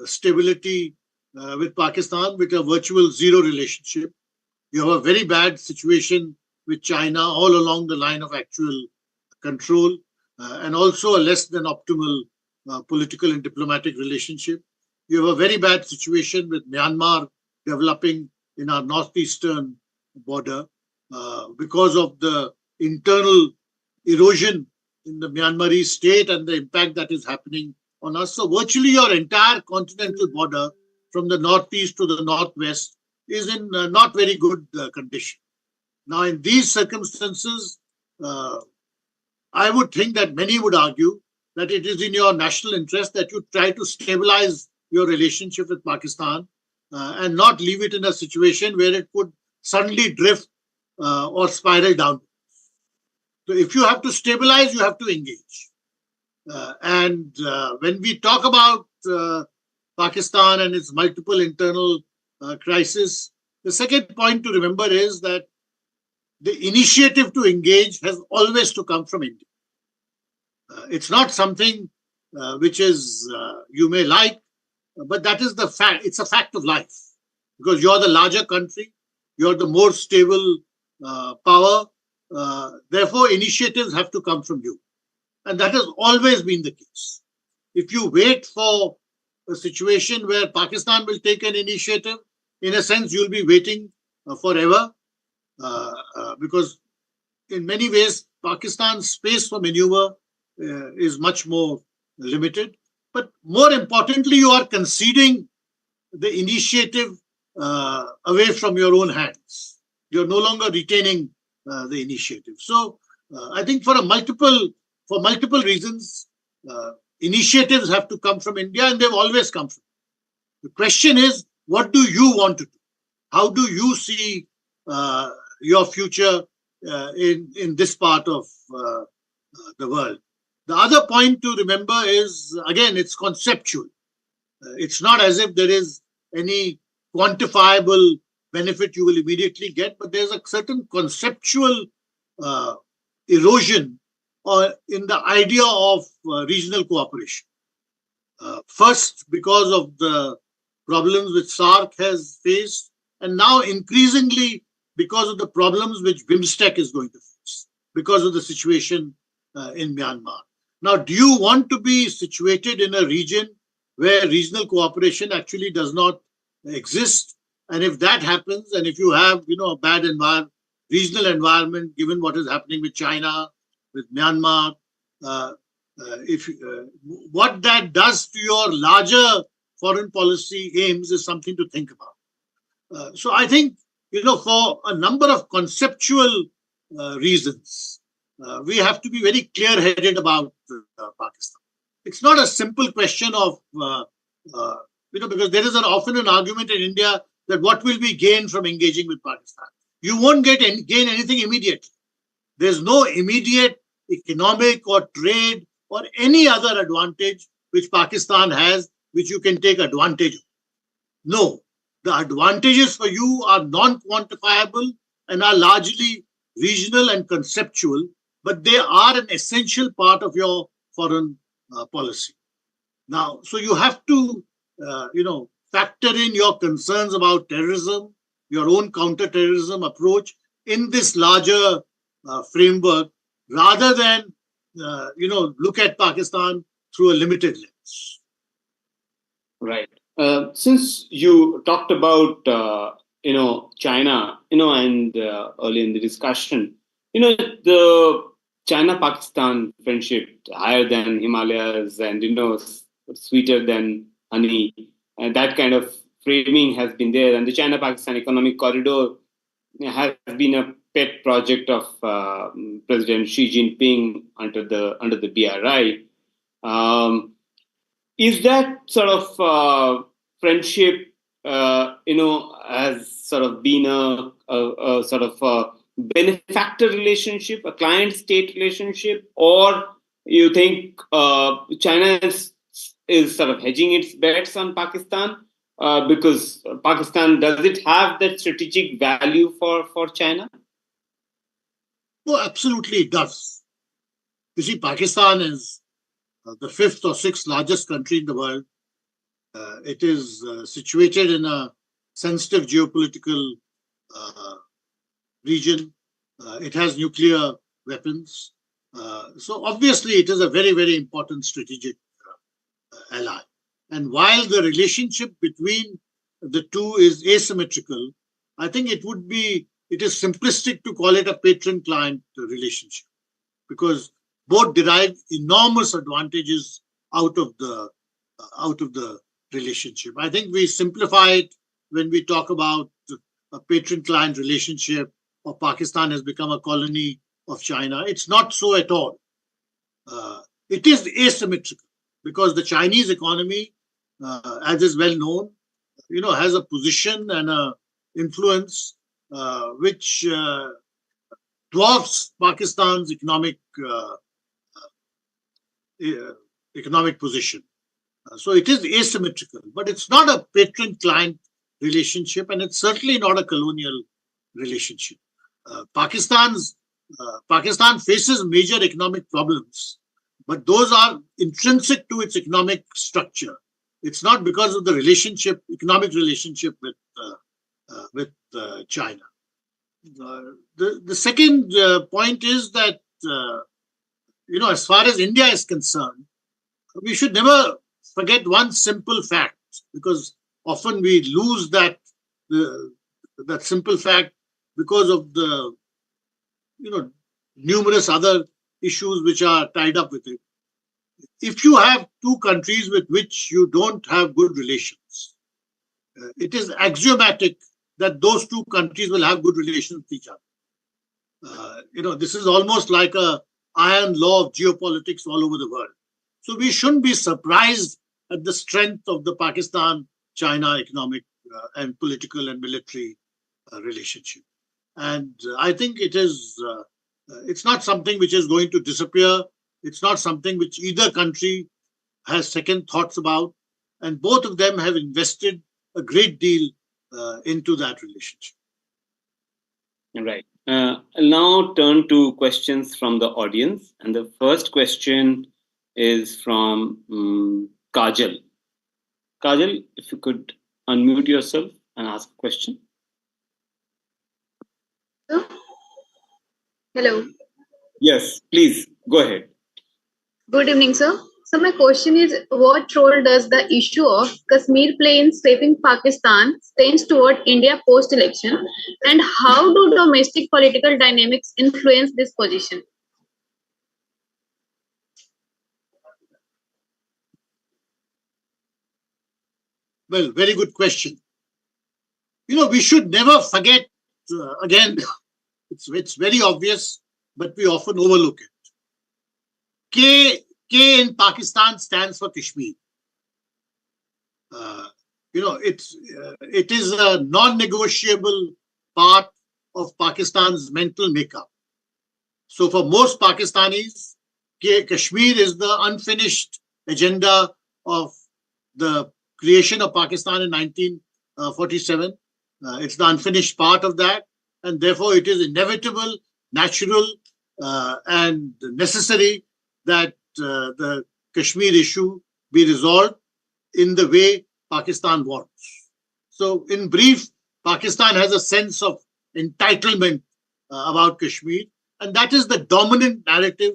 Speaker 2: stability with Pakistan, with a virtual zero relationship. You have a very bad situation with China all along the line of actual control, and also a less than optimal political and diplomatic relationship. You have a very bad situation with Myanmar developing in our northeastern border because of the internal erosion in the Myanmarese state and the impact that is happening on us. So virtually your entire continental border from the northeast to the northwest is in not very good condition. Now, in these circumstances, I would think that many would argue that it is in your national interest that you try to stabilize your relationship with Pakistan and not leave it in a situation where it could suddenly drift or spiral down. So if you have to stabilize, you have to engage. And when we talk about Pakistan and its multiple internal crises, the second point to remember is that the initiative to engage has always to come from India. It's not something which is you may like, but that is the fact. It's a fact of life, because you're the larger country, you're the more stable power. Therefore, initiatives have to come from you. And that has always been the case. If you wait for a situation where Pakistan will take an initiative, in a sense, you'll be waiting forever, because in many ways, Pakistan's space for maneuver is much more limited. But more importantly, you are conceding the initiative away from your own hands. You're no longer retaining the initiative. So I think for multiple reasons, initiatives have to come from India, and they've always come from. The question is, what do you want to do? How do you see your future in this part of the world? The other point to remember is, again, it's conceptual. It's not as if there is any quantifiable benefit you will immediately get, but there's a certain conceptual erosion in the idea of regional cooperation. First, because of the problems which SAARC has faced, and now increasingly because of the problems which BIMSTEC is going to face, because of the situation in Myanmar. Now, do you want to be situated in a region where regional cooperation actually does not exist? And if that happens, and if you have, a bad regional environment, given what is happening with China, with Myanmar, what that does to your larger foreign policy aims is something to think about. So I think, for a number of conceptual reasons, we have to be very clear-headed about Pakistan. It's not a simple question of, because there is often an argument in India that what will we gain from engaging with Pakistan? You won't gain anything immediately. There's no immediate economic or trade or any other advantage which Pakistan has, which you can take advantage of. No, the advantages for you are non-quantifiable and are largely regional and conceptual, but they are an essential part of your foreign policy. Now, so you have to, factor in your concerns about terrorism, your own counter-terrorism approach in this larger framework, rather than, look at Pakistan through a limited lens.
Speaker 3: Right. Since you talked about, China, and early in the discussion, the China-Pakistan friendship higher than Himalayas and, sweeter than honey, and that kind of framing has been there. And the China-Pakistan economic corridor has been a pet project of President Xi Jinping under the BRI. Is that sort of friendship, has sort of been a sort of a benefactor relationship, a client-state relationship, or you think China is sort of hedging its bets on Pakistan because Pakistan, does it have that strategic value for China?
Speaker 2: Oh, absolutely it does. You see, Pakistan is the fifth or sixth largest country in the world. It is situated in a sensitive geopolitical region. It has nuclear weapons. So obviously it is a very, very important strategic ally. And while the relationship between the two is asymmetrical, I think it is simplistic to call it a patron-client relationship, because both derive enormous advantages out of the relationship. I think we simplify it when we talk about a patron-client relationship, or Pakistan has become a colony of China. It's not so at all. It is asymmetrical because the Chinese economy, as is well known, has a position and a influence which dwarfs Pakistan's economic position. So it is asymmetrical, but it's not a patron-client relationship, and it's certainly not a colonial relationship. Pakistan faces major economic problems, but those are intrinsic to its economic structure. It's not because of the economic relationship with China. The second point is that, as far as India is concerned, we should never forget one simple fact, because often we lose that simple fact because of the numerous other issues which are tied up with it. If you have two countries with which you don't have good relations, it is axiomatic that those two countries will have good relations with each other. This is almost like a iron law of geopolitics all over the world. So we shouldn't be surprised at the strength of the Pakistan-China economic and political and military relationship. And I think it's not something which is going to disappear. It's not something which either country has second thoughts about. And both of them have invested a great deal into that relationship.
Speaker 3: Right. I'll now turn to questions from the audience. And the first question is from Kajal. Kajal, if you could unmute yourself and ask a question.
Speaker 4: Hello.
Speaker 3: Yes, please go ahead.
Speaker 4: Good evening, sir. So my question is, what role does the issue of Kashmir plain sweeping Pakistan stands toward India post-election, and how do domestic political dynamics influence this position?
Speaker 2: Well, very good question. We should never forget, again, it's very obvious, but we often overlook it. K in Pakistan stands for Kashmir. it is a non-negotiable part of Pakistan's mental makeup. So for most Pakistanis, Kashmir is the unfinished agenda of the creation of Pakistan in 1947. It's the unfinished part of that, and therefore it is inevitable, natural, and necessary that the Kashmir issue be resolved in the way Pakistan wants. So, in brief, Pakistan has a sense of entitlement about Kashmir, and that is the dominant narrative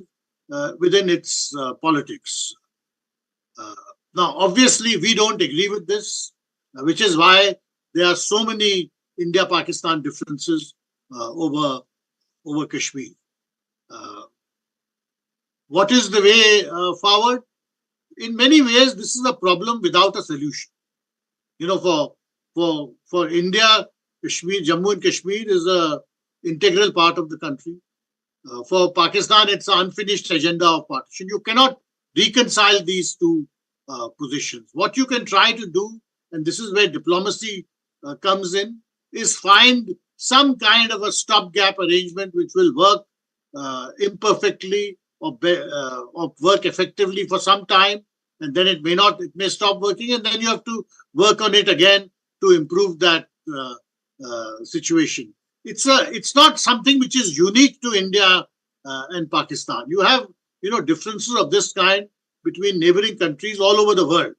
Speaker 2: within its politics. Now, obviously, we don't agree with this, which is why there are so many India-Pakistan differences over Kashmir. What is the way forward? In many ways, this is a problem without a solution. For India, Kashmir, Jammu and Kashmir is an integral part of the country. For Pakistan, it's an unfinished agenda of partition. You cannot reconcile these two positions. What you can try to do, and this is where diplomacy comes in, is find some kind of a stopgap arrangement which will work imperfectly or work effectively for some time, and then it may stop working, and then you have to work on it again to improve that situation. It's not something which is unique to India and Pakistan. You have differences of this kind between neighboring countries all over the world.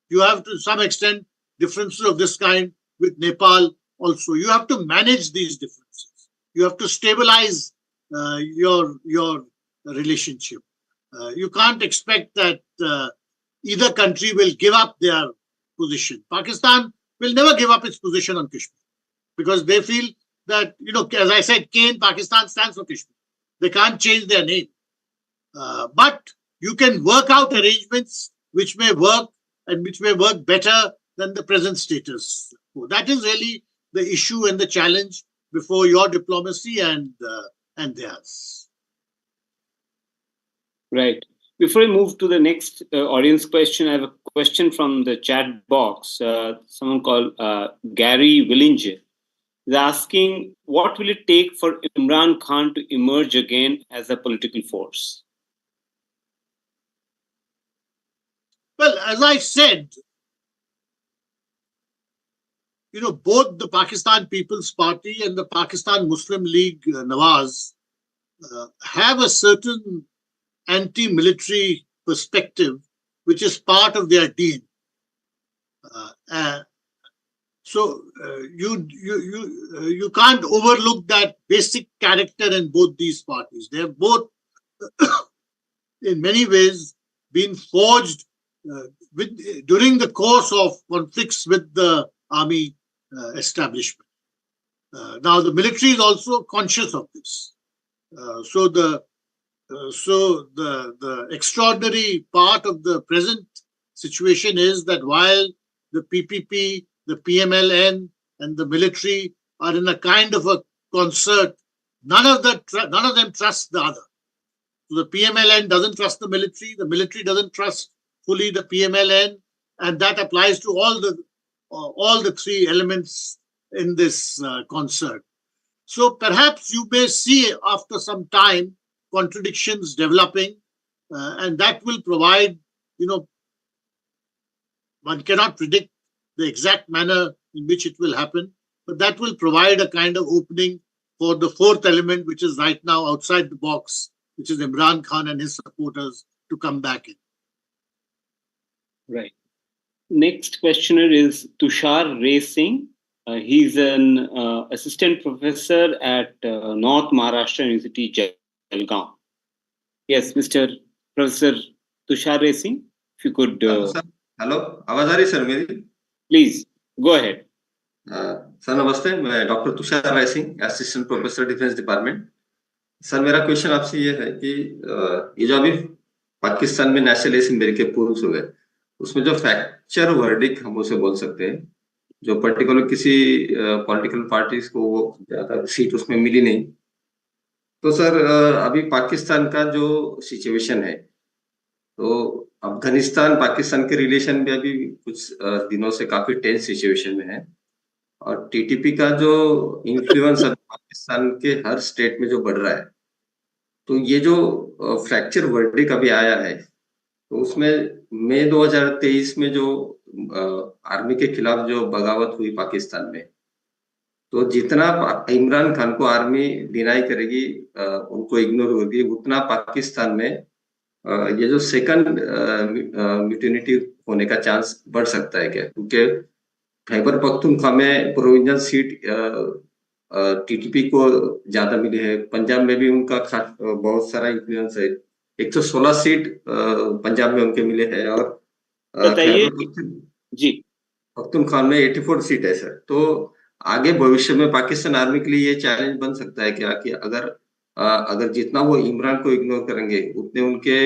Speaker 2: You have to some extent differences of this kind with Nepal also. You have to manage these differences. You have to stabilize your relationship. You can't expect that either country will give up their position. Pakistan will never give up its position on Kashmir because they feel that, as I said, K in Pakistan stands for Kashmir. They can't change their name. But you can work out arrangements which may work and which may work better than the present status. So that is really the issue and the challenge before your diplomacy and theirs.
Speaker 3: Right. Before I move to the next audience question, I have a question from the chat box. Someone called Gary Willinger is asking, what will it take for Imran Khan to emerge again as a political force?
Speaker 2: Well, as I said, both the Pakistan People's Party and the Pakistan Muslim League Nawaz have a certain anti-military perspective, which is part of their DNA. So you can't overlook that basic character in both these parties. They have both, in many ways, been forged during the course of conflicts with the army establishment. Now, the military is also conscious of this. So the extraordinary part of the present situation is that while the PPP, the PMLN, and the military are in a kind of a concert, none of them trust the other. So the PMLN doesn't trust the military doesn't trust fully the PMLN, and that applies to all the three elements in this concert. So perhaps you may see after some time contradictions developing, and that will provide, one cannot predict the exact manner in which it will happen, but that will provide a kind of opening for the fourth element, which is right now outside the box, which is Imran Khan and his supporters to come back in.
Speaker 3: Right. Next questioner is Tushar Ray Singh. He's an assistant professor at North Maharashtra University, Jalgaon. Yes, Mr. Professor Tushar Ray Singh, if you could...
Speaker 5: Hello, आवाज आ रही sir मेरी?
Speaker 3: Please, go ahead.
Speaker 5: Sir नमस्ते, मैं doctor Tushar Rai Singh, assistant professor defence department. Sir मेरा question आपसे ये है कि ये जो अभी पाकिस्तान में नेशनल असेंबली के पूर्व हुए, उसमें जो फ्रैक्चर वर्डिक्ट हम उसे बोल सकते हैं, जो पर्टिकुलर किसी पॉलिटिकल पार्टीज को वो ज्यादा सीट उसमें मिली नहीं. तो सर अभी पाकिस्तान का जो सिचुएशन है, तो अफगानिस्तान पाकिस्तान के रिलेशन भी अभी कुछ दिनों से काफी टेंस सिचुएशन में है, और टीटीपी का जो इन्फ्लुएंस पाकिस्तान के हर स्टेट में जो बढ़ रहा है, तो ये जो फ्रैक्चर वर्डिक्ट अभी आया है, तो उसमें मई 2023 में जो आर्मी के खिलाफ जो बगावत हुई पाकिस्तान में, तो जितना इमरान खान को आर्मी डिनाई करेगी, उनको इग्नोर होगी, उतना पाकिस्तान में ये जो सेकंड म्यूटिनिटी होने का चांस बढ़ सकता है क्या? क्योंकि खैबर पख्तूनख्वा में प्रोविंशियल सीट टीटीपी को ज्यादा मिली है, पंजाब में भी उनका बहुत सारा इन्फ्लुएंस है, 116 सीट पंजाब में उनके मिले हैं, और
Speaker 3: बताइए जी।
Speaker 5: पख्तूनख्वा में 84 सीट है सर। तो आगे भविष्य में पाकिस्तान आर्मी के लिए ये चैलेंज बन सकता है क्या कि अगर जितना वो इमरान को इग्नोर करेंगे, उतने उनके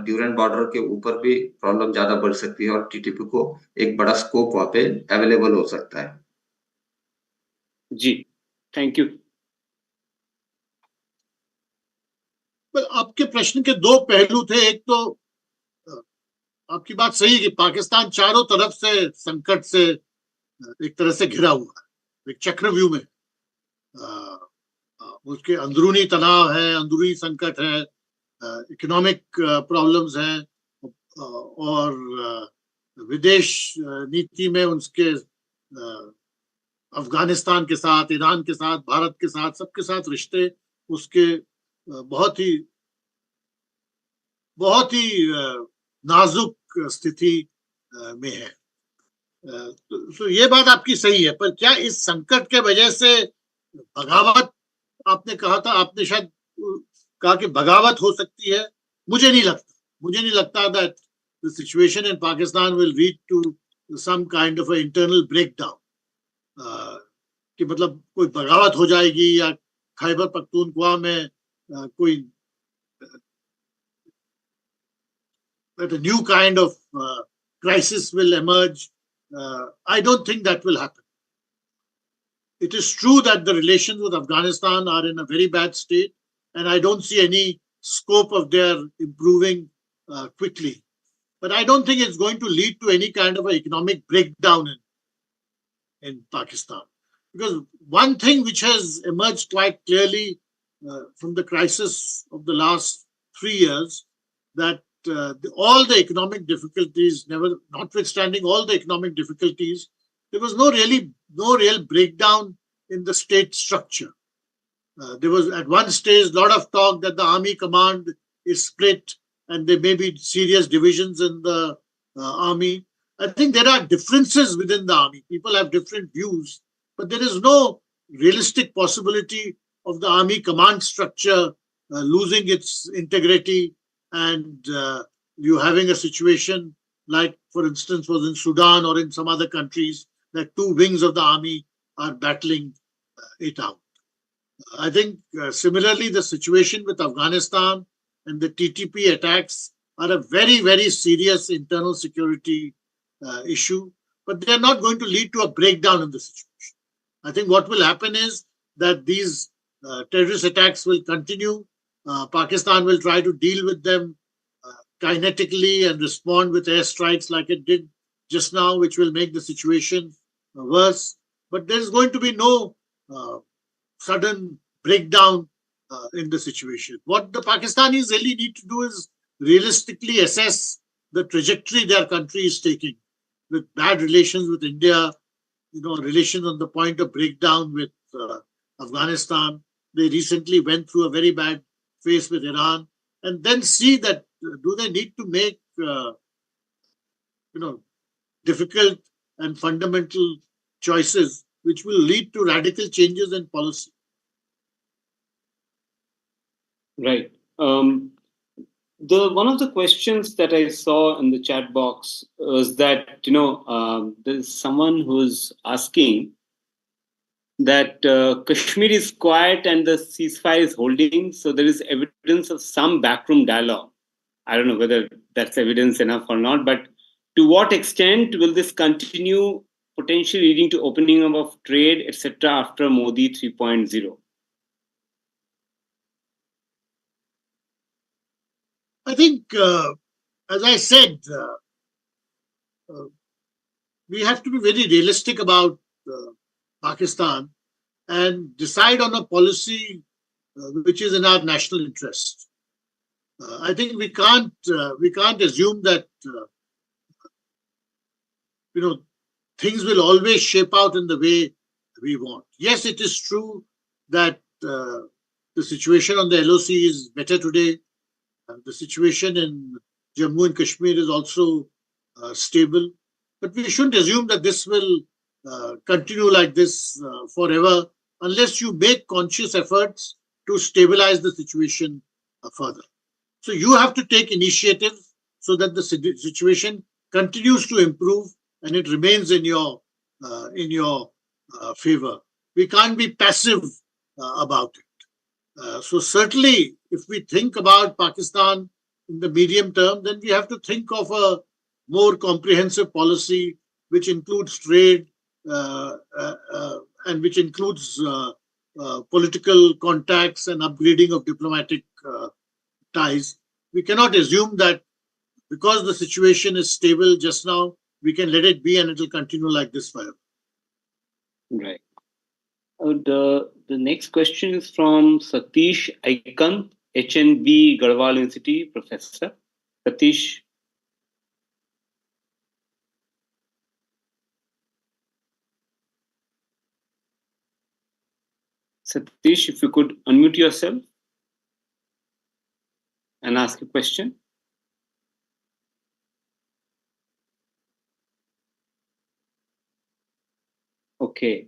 Speaker 5: ड्यूरेंट बॉर्डर के ऊपर भी प्रॉब्लम ज्यादा बढ़ सकती है, और टीटीपी को एक बड़ा स्कोप वहां पे अवेलेबल हो सकता है।
Speaker 3: जी, थैंक यू।
Speaker 2: आपके प्रश्न के दो पहलू थे। एक तो आपकी बात सही है कि पाकिस्तान चारों तरफ से संकट से एक तरह से घिरा हुआ है, एक चक्रव्यूह में। उसके अंदरूनी तनाव है, अंदरूनी संकट है, इकोनॉमिक प्रॉब्लम्स हैं, और विदेश नीति में उसके अफगानिस्तान के साथ, ईरान के साथ, भारत के साथ, सबके साथ रिश्ते उसके बहुत ही नाजुक स्थिति में है। तो ये बात आपकी सही है, पर क्या इस संकट के वजह से बगावत, आपने कहा था, आपने शायद कहा कि बगावत हो सकती है? मुझे नहीं लगता that the situation in Pakistan will lead to some kind of internal breakdown, कि मतलब कोई बगावत हो जाएगी या खैबर पख्तूनख्वा में कोई that a new kind of crisis will emerge. I don't think that will happen. It is true that the relations with Afghanistan are in a very bad state, and I don't see any scope of their improving quickly. But I don't think it's going to lead to any kind of an economic breakdown in Pakistan. Because one thing which has emerged quite clearly from the crisis of the last 3 years, that all the economic difficulties, notwithstanding all the economic difficulties, there was no real breakdown in the state structure. There was at one stage a lot of talk that the army command is split and there may be serious divisions in the army. I think there are differences within the army. People have different views, but there is no realistic possibility of the army command structure losing its integrity, and you having a situation like, for instance, was in Sudan or in some other countries, that two wings of the army are battling it out. I think similarly, the situation with Afghanistan and the TTP attacks are a very, very serious internal security issue, but they are not going to lead to a breakdown in the situation. I think what will happen is that these terrorist attacks will continue. Pakistan will try to deal with them kinetically and respond with airstrikes like it did just now, which will make the situation worse. But there is going to be no sudden breakdown in the situation. What the Pakistanis really need to do is realistically assess the trajectory their country is taking, with bad relations with India, relations on the point of breakdown with Afghanistan. They recently went through a very bad phase with Iran, and then see that do they need to make difficult and fundamental choices which will lead to radical changes in policy.
Speaker 3: Right. One of the questions that I saw in the chat box was that there's someone who's asking that Kashmir is quiet and the ceasefire is holding, so there is evidence of some backroom dialogue. I don't know whether that's evidence enough or not, but to what extent will this continue, potentially leading to opening up of trade, etc., after Modi 3.0?
Speaker 2: I think as I said, we have to be very realistic about Pakistan and decide on a policy which is in our national interest. I think we can't assume that things will always shape out in the way we want. Yes, it is true that the situation on the LOC is better today. The situation in Jammu and Kashmir is also stable. But we shouldn't assume that this will continue like this forever unless you make conscious efforts to stabilize the situation further. So you have to take initiative so that the situation continues to improve and it remains in your favor. We can't be passive about it. So certainly, if we think about Pakistan in the medium term, then we have to think of a more comprehensive policy which includes trade and which includes political contacts and upgrading of diplomatic ties. We cannot assume that because the situation is stable just now, we can let it be and it will continue like this forever.
Speaker 3: Right. The next question is from Satish Aikant, HNB Garhwal University professor. Satish. Satish, if you could unmute yourself and ask a question. Okay.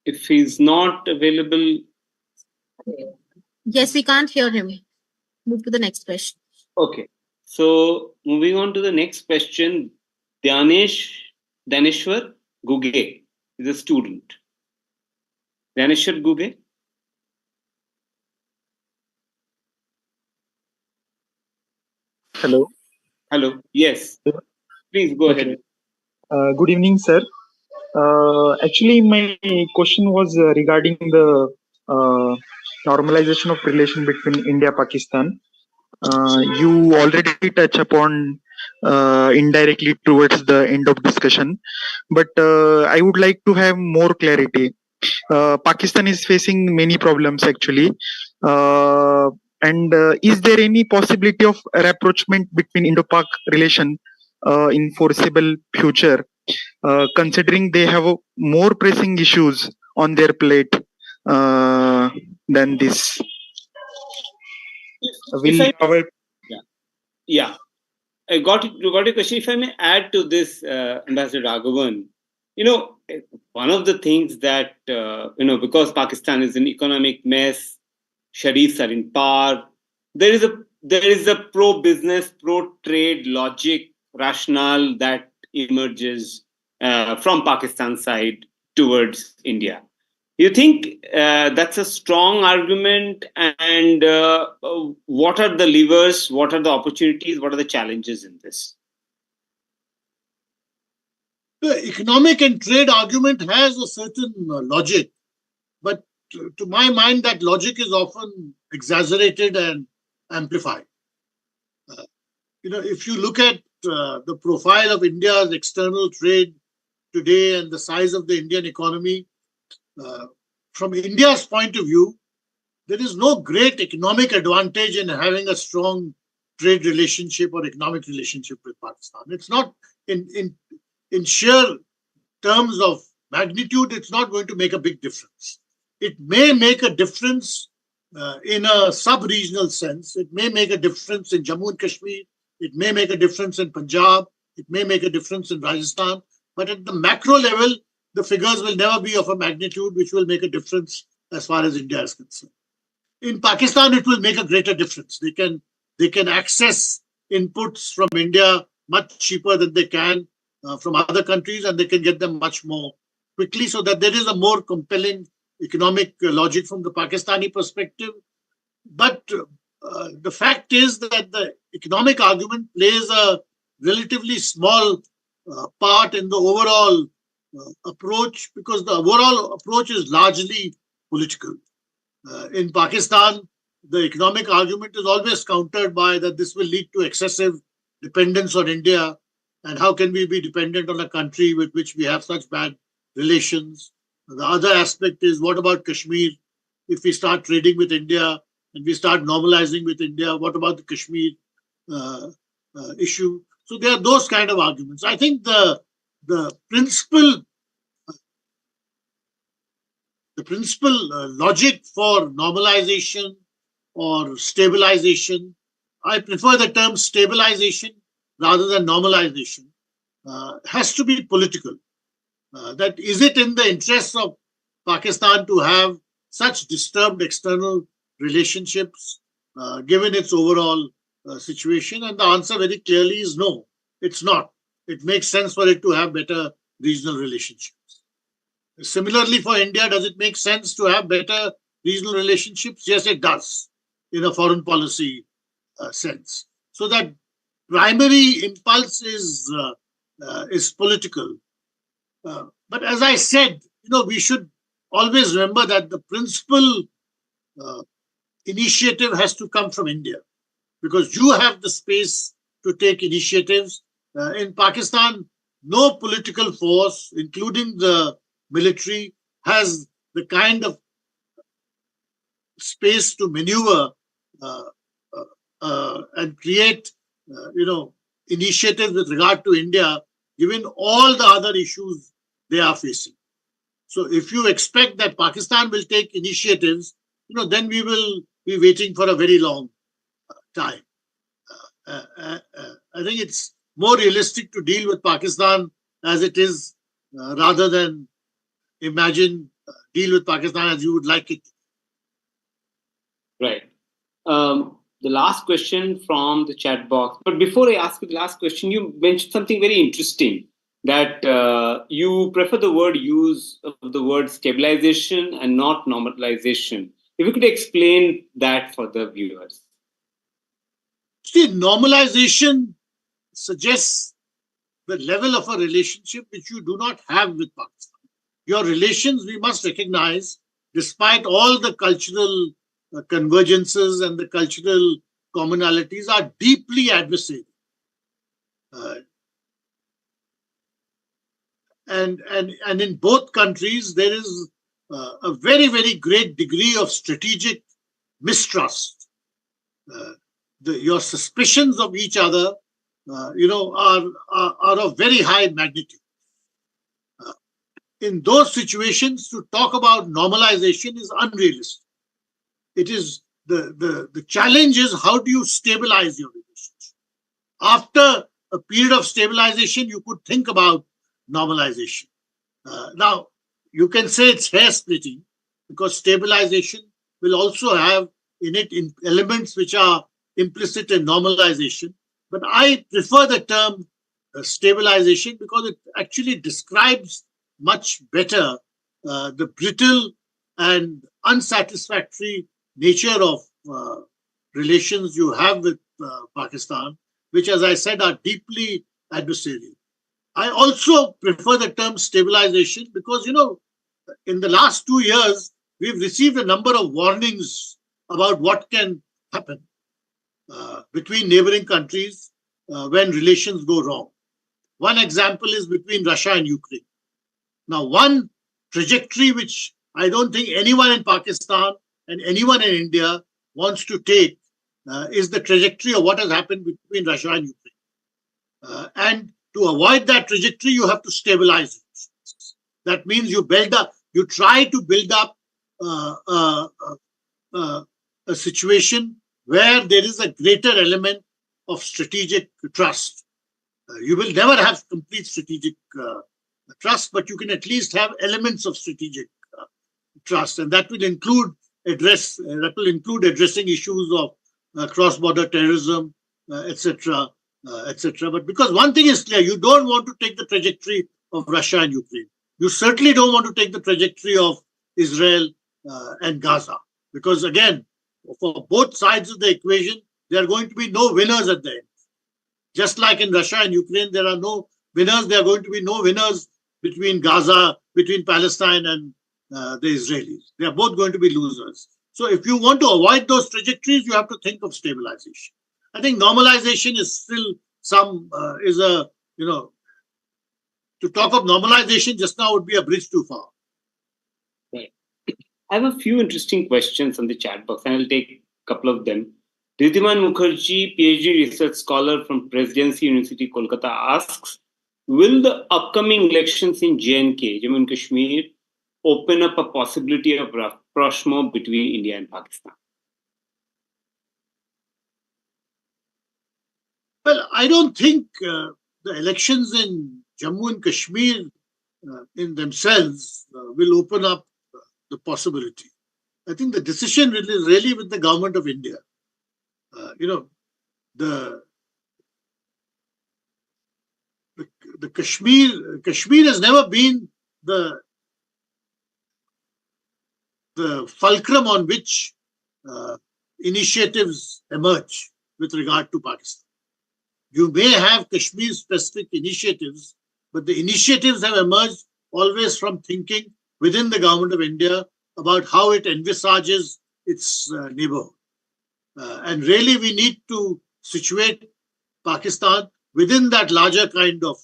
Speaker 3: If he's not available.
Speaker 6: Yes, we can't hear him. Move to the next question.
Speaker 3: Okay. So moving on to the next question, Daneshwar Guge is a student. Daneshwar Guge.
Speaker 7: Hello.
Speaker 3: Hello. Yes. Please go ahead.
Speaker 7: Good evening, sir. Actually, my question was regarding the normalization of relation between India-Pakistan. You already touch upon indirectly towards the end of discussion, but I would like to have more clarity. Pakistan is facing many problems actually. And is there any possibility of rapprochement between Indo-Pak relation in foreseeable future, considering they have more pressing issues on their plate than this?
Speaker 3: Yeah, I got it. You got a question. If I may add to this, Ambassador Raghavan, one of the things that because Pakistan is an economic mess, Sharifs are in power. There is a pro-business, pro-trade logic, rationale that emerges from Pakistan's side towards India. You think that's a strong argument? And what are the levers? What are the opportunities? What are the challenges in this?
Speaker 2: The economic and trade argument has a certain logic, but to my mind, that logic is often exaggerated and amplified. If you look at the profile of India's external trade today and the size of the Indian economy, from India's point of view, there is no great economic advantage in having a strong trade relationship or economic relationship with Pakistan. It's not in sheer terms of magnitude, it's not going to make a big difference. It may make a difference in a sub-regional sense. It may make a difference in Jammu and Kashmir. It may make a difference in Punjab. It may make a difference in Rajasthan. But at the macro level, the figures will never be of a magnitude which will make a difference as far as India is concerned. In Pakistan, it will make a greater difference. They can access inputs from India much cheaper than they can from other countries, and they can get them much more quickly, so that there is a more compelling economic logic from the Pakistani perspective. But the fact is that the economic argument plays a relatively small part in the overall approach, because the overall approach is largely political. In Pakistan, the economic argument is always countered by that this will lead to excessive dependence on India. And how can we be dependent on a country with which we have such bad relations? The other aspect is, what about Kashmir? If we start trading with India and we start normalizing with India, what about the Kashmir issue? So there are those kind of arguments. I think the principal logic for normalization or stabilization, I prefer the term stabilization rather than normalization, has to be political. That is it in the interests of Pakistan to have such disturbed external relationships given its overall situation? And the answer very clearly is no, it's not. It makes sense for it to have better regional relationships. Similarly, for India, does it make sense to have better regional relationships? Yes, it does, in a foreign policy sense. So that primary impulse is political. But as I said, we should always remember that the principal initiative has to come from India, because you have the space to take initiatives. In Pakistan, no political force, including the military, has the kind of space to maneuver and create, initiatives with regard to India, given all the other issues they are facing. So if you expect that Pakistan will take initiatives, then we will be waiting for a very long time. I think it's more realistic to deal with Pakistan as it is, rather than imagine deal with Pakistan as you would like it.
Speaker 3: Right. The last question from the chat box. But before I ask you the last question, you mentioned something very interesting, that you prefer the use of the word stabilization and not normalization. If you could explain that for the viewers.
Speaker 2: See, normalization suggests the level of a relationship which you do not have with Pakistan. Your relations, we must recognize, despite all the cultural convergences and the cultural commonalities, are deeply adversarial. And in both countries, there is a very, very great degree of strategic mistrust. Your suspicions of each other, are of very high magnitude. In those situations, to talk about normalization is unrealistic. It is the challenge is, how do you stabilize your relationship? After a period of stabilization, you could think about normalization. Now, you can say it's hair splitting, because stabilization will also have in it elements which are implicit in normalization. But I prefer the term stabilization because it actually describes much better the brittle and unsatisfactory nature of relations you have with Pakistan, which, as I said, are deeply adversarial. I also prefer the term stabilization because, in the last 2 years, we've received a number of warnings about what can happen between neighboring countries when relations go wrong. One example is between Russia and Ukraine. Now, one trajectory which I don't think anyone in Pakistan and anyone in India wants to take is the trajectory of what has happened between Russia and Ukraine. And to avoid that trajectory, you have to stabilize it. That means you try to build up a situation where there is a greater element of strategic trust. You will never have complete strategic trust, but you can at least have elements of strategic trust, and that will include addressing issues of cross-border terrorism, etc., etc. But because one thing is clear, you don't want to take the trajectory of Russia and Ukraine. You certainly don't want to take the trajectory of Israel and Gaza, because again, for both sides of the equation, there are going to be no winners at the end. Just like in Russia and Ukraine, there are no winners. There are going to be no winners between Gaza, between Palestine and the Israelis. They are both going to be losers. So if you want to avoid those trajectories, you have to think of stabilization. I think normalization is still to talk of normalization just now would be a bridge too far.
Speaker 3: Right. I have a few interesting questions on the chat box, and I'll take a couple of them. Ridhiman Mukherjee, PhD research scholar from Presidency University, Kolkata, asks, will the upcoming elections in J&K, Jammu and Kashmir, open up a possibility of rapprochement between India and Pakistan?
Speaker 2: Well, I don't think the elections in Jammu and Kashmir in themselves will open up the possibility. I think the decision is really with the government of India. The Kashmir has never been the fulcrum on which initiatives emerge with regard to Pakistan. You may have Kashmir-specific initiatives, but the initiatives have emerged always from thinking within the government of India about how it envisages its neighborhood. And really, we need to situate Pakistan within that larger kind of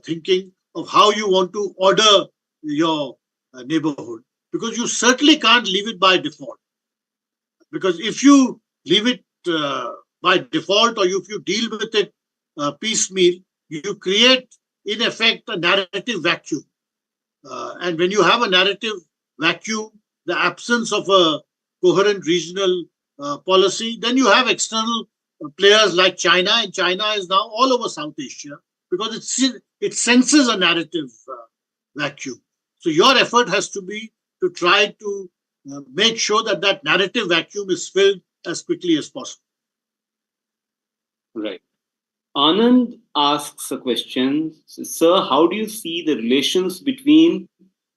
Speaker 2: thinking of how you want to order your neighborhood. Because you certainly can't leave it by default. Because if you leave it by default, or if you deal with it piecemeal, you create, in effect, a narrative vacuum. And when you have a narrative vacuum, the absence of a coherent regional policy, then you have external players like China, and China is now all over South Asia because it senses a narrative vacuum. So your effort has to be to try to make sure that that narrative vacuum is filled as quickly as possible.
Speaker 3: Right. Anand asks a question. Sir, how do you see the relations between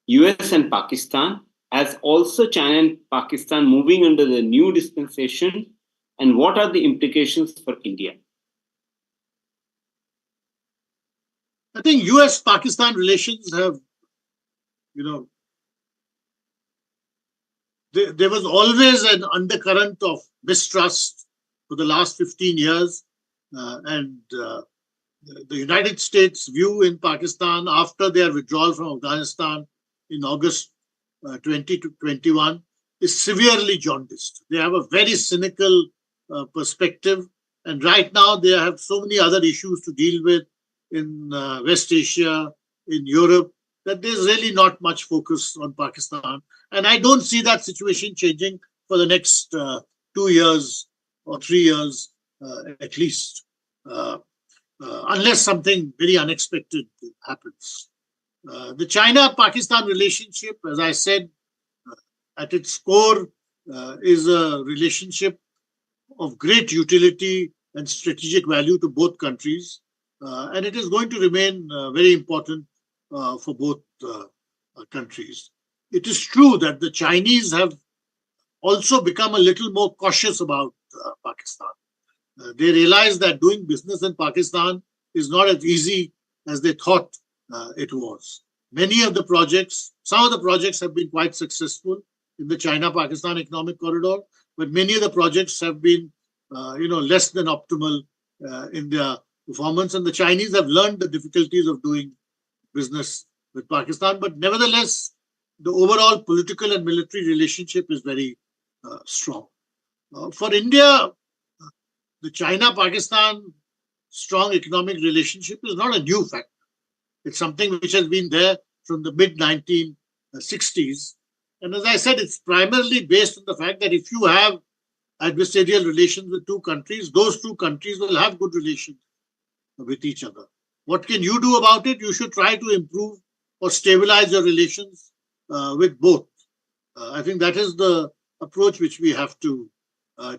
Speaker 3: US and Pakistan, as also China and Pakistan moving under the new dispensation, and what are the implications for India?
Speaker 2: I think US-Pakistan relations have, there was always an undercurrent of mistrust for the last 15 years. And the United States' view in Pakistan after their withdrawal from Afghanistan in August 2021 is severely jaundiced. They have a very cynical perspective. And right now, they have so many other issues to deal with in West Asia, in Europe, that there's really not much focus on Pakistan. And I don't see that situation changing for the next 2 years or 3 years at least, unless something very unexpected happens. The China-Pakistan relationship, as I said, at its core is a relationship of great utility and strategic value to both countries. And it is going to remain very important for both countries. It is true that the Chinese have also become a little more cautious about Pakistan. They realize that doing business in Pakistan is not as easy as they thought it was. Many of the projects, some of the projects have been quite successful in the China-Pakistan economic corridor, but many of the projects have been, less than optimal in their performance. And the Chinese have learned the difficulties of doing business with Pakistan. But nevertheless, the overall political and military relationship is very strong. For India, the China-Pakistan strong economic relationship is not a new factor. It's something which has been there from the mid-1960s. And as I said, it's primarily based on the fact that if you have adversarial relations with two countries, those two countries will have good relations with each other. What can you do about it? You should try to improve or stabilize your relations with both. I think that is the approach which we have to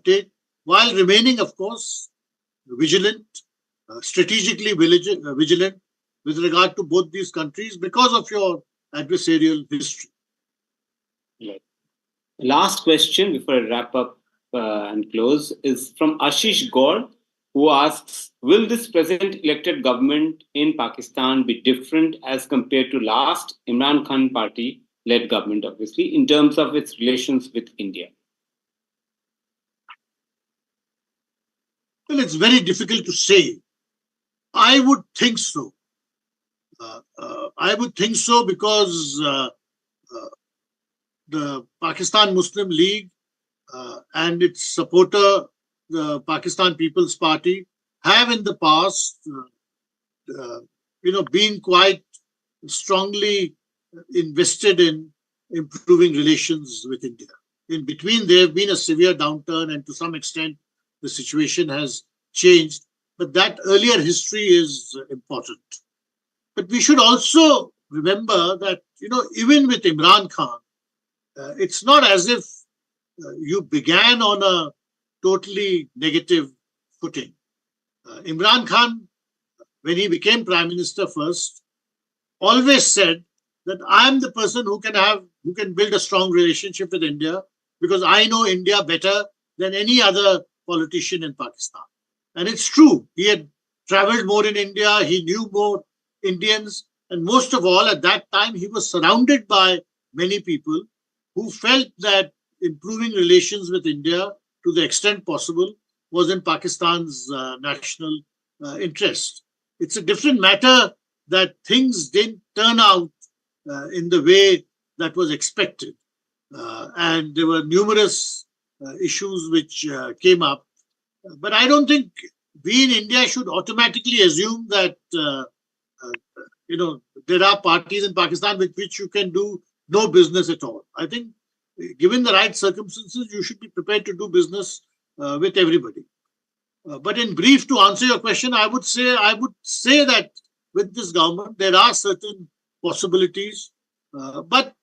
Speaker 2: take, while remaining, of course, vigilant, strategically vigilant with regard to both these countries because of your adversarial history.
Speaker 3: Right. Last question before I wrap up and close is from Ashish Gaur, who asks, will this present elected government in Pakistan be different as compared to last Imran Khan party led government, obviously, in terms of its relations with India?
Speaker 2: Well, it's very difficult to say. I would think so. I would think so because the Pakistan Muslim League and its supporter, the Pakistan People's Party, have in the past, been quite strongly invested in improving relations with India. In between, there have been a severe downturn, and to some extent, the situation has changed. But that earlier history is important. But we should also remember that, even with Imran Khan, it's not as if you began on a totally negative footing. Imran Khan, when he became Prime Minister first, always said that I am the person who can build a strong relationship with India because I know India better than any other politician in Pakistan. And it's true. He had traveled more in India. He knew more Indians. And most of all, at that time, he was surrounded by many people who felt that improving relations with India to the extent possible was in Pakistan's national interest. It's a different matter that things didn't turn out in the way that was expected. And there were numerous issues which came up. But I don't think we in India should automatically assume that, there are parties in Pakistan with which you can do no business at all. I think given the right circumstances, you should be prepared to do business with everybody. But in brief, to answer your question, I would say that with this government, there are certain possibilities, but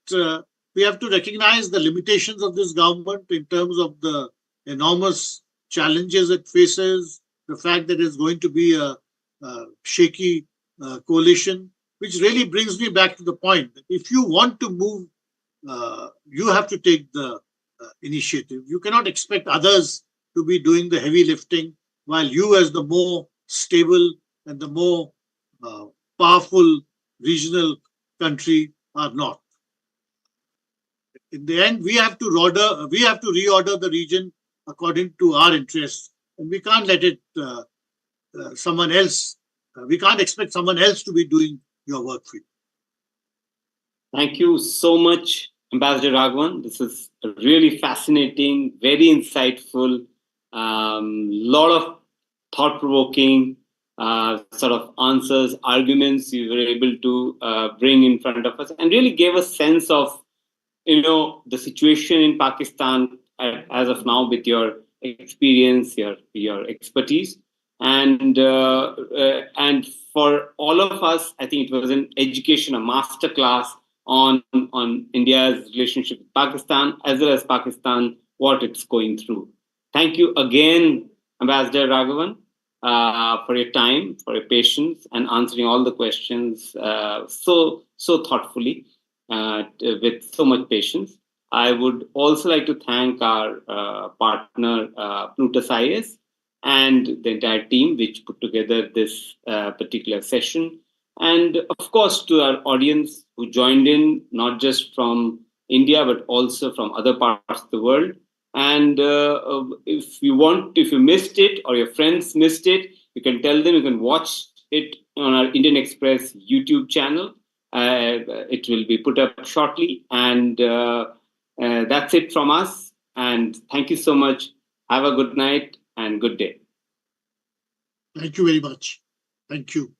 Speaker 2: we have to recognize the limitations of this government in terms of the enormous challenges it faces, the fact that it's going to be a shaky coalition, which really brings me back to the point that if you want to move, you have to take the initiative. You cannot expect others to be doing the heavy lifting while you, as the more stable and the more powerful regional country, are not. In the end, we have to reorder the region according to our interests, and we can't let it someone else. We can't expect someone else to be doing your work for you.
Speaker 3: Thank you so much, Ambassador Raghavan. This is really fascinating, very insightful, lot of thought-provoking sort of answers, arguments you were able to bring in front of us, and really gave a sense of, the situation in Pakistan as of now with your experience, your expertise. And for all of us, I think it was an education, a masterclass on India's relationship with Pakistan, as well as Pakistan, what it's going through. Thank you again, Ambassador Raghavan, for your time, for your patience, and answering all the questions so thoughtfully, with so much patience. I would also like to thank our partner, Plutus IS, and the entire team which put together this particular session. And of course, to our audience who joined in, not just from India, but also from other parts of the world. And if you missed it or your friends missed it, you can tell them you can watch it on our Indian Express YouTube channel. It will be put up shortly. And that's it from us. And thank you so much. Have a good night and good day.
Speaker 2: Thank you very much. Thank you.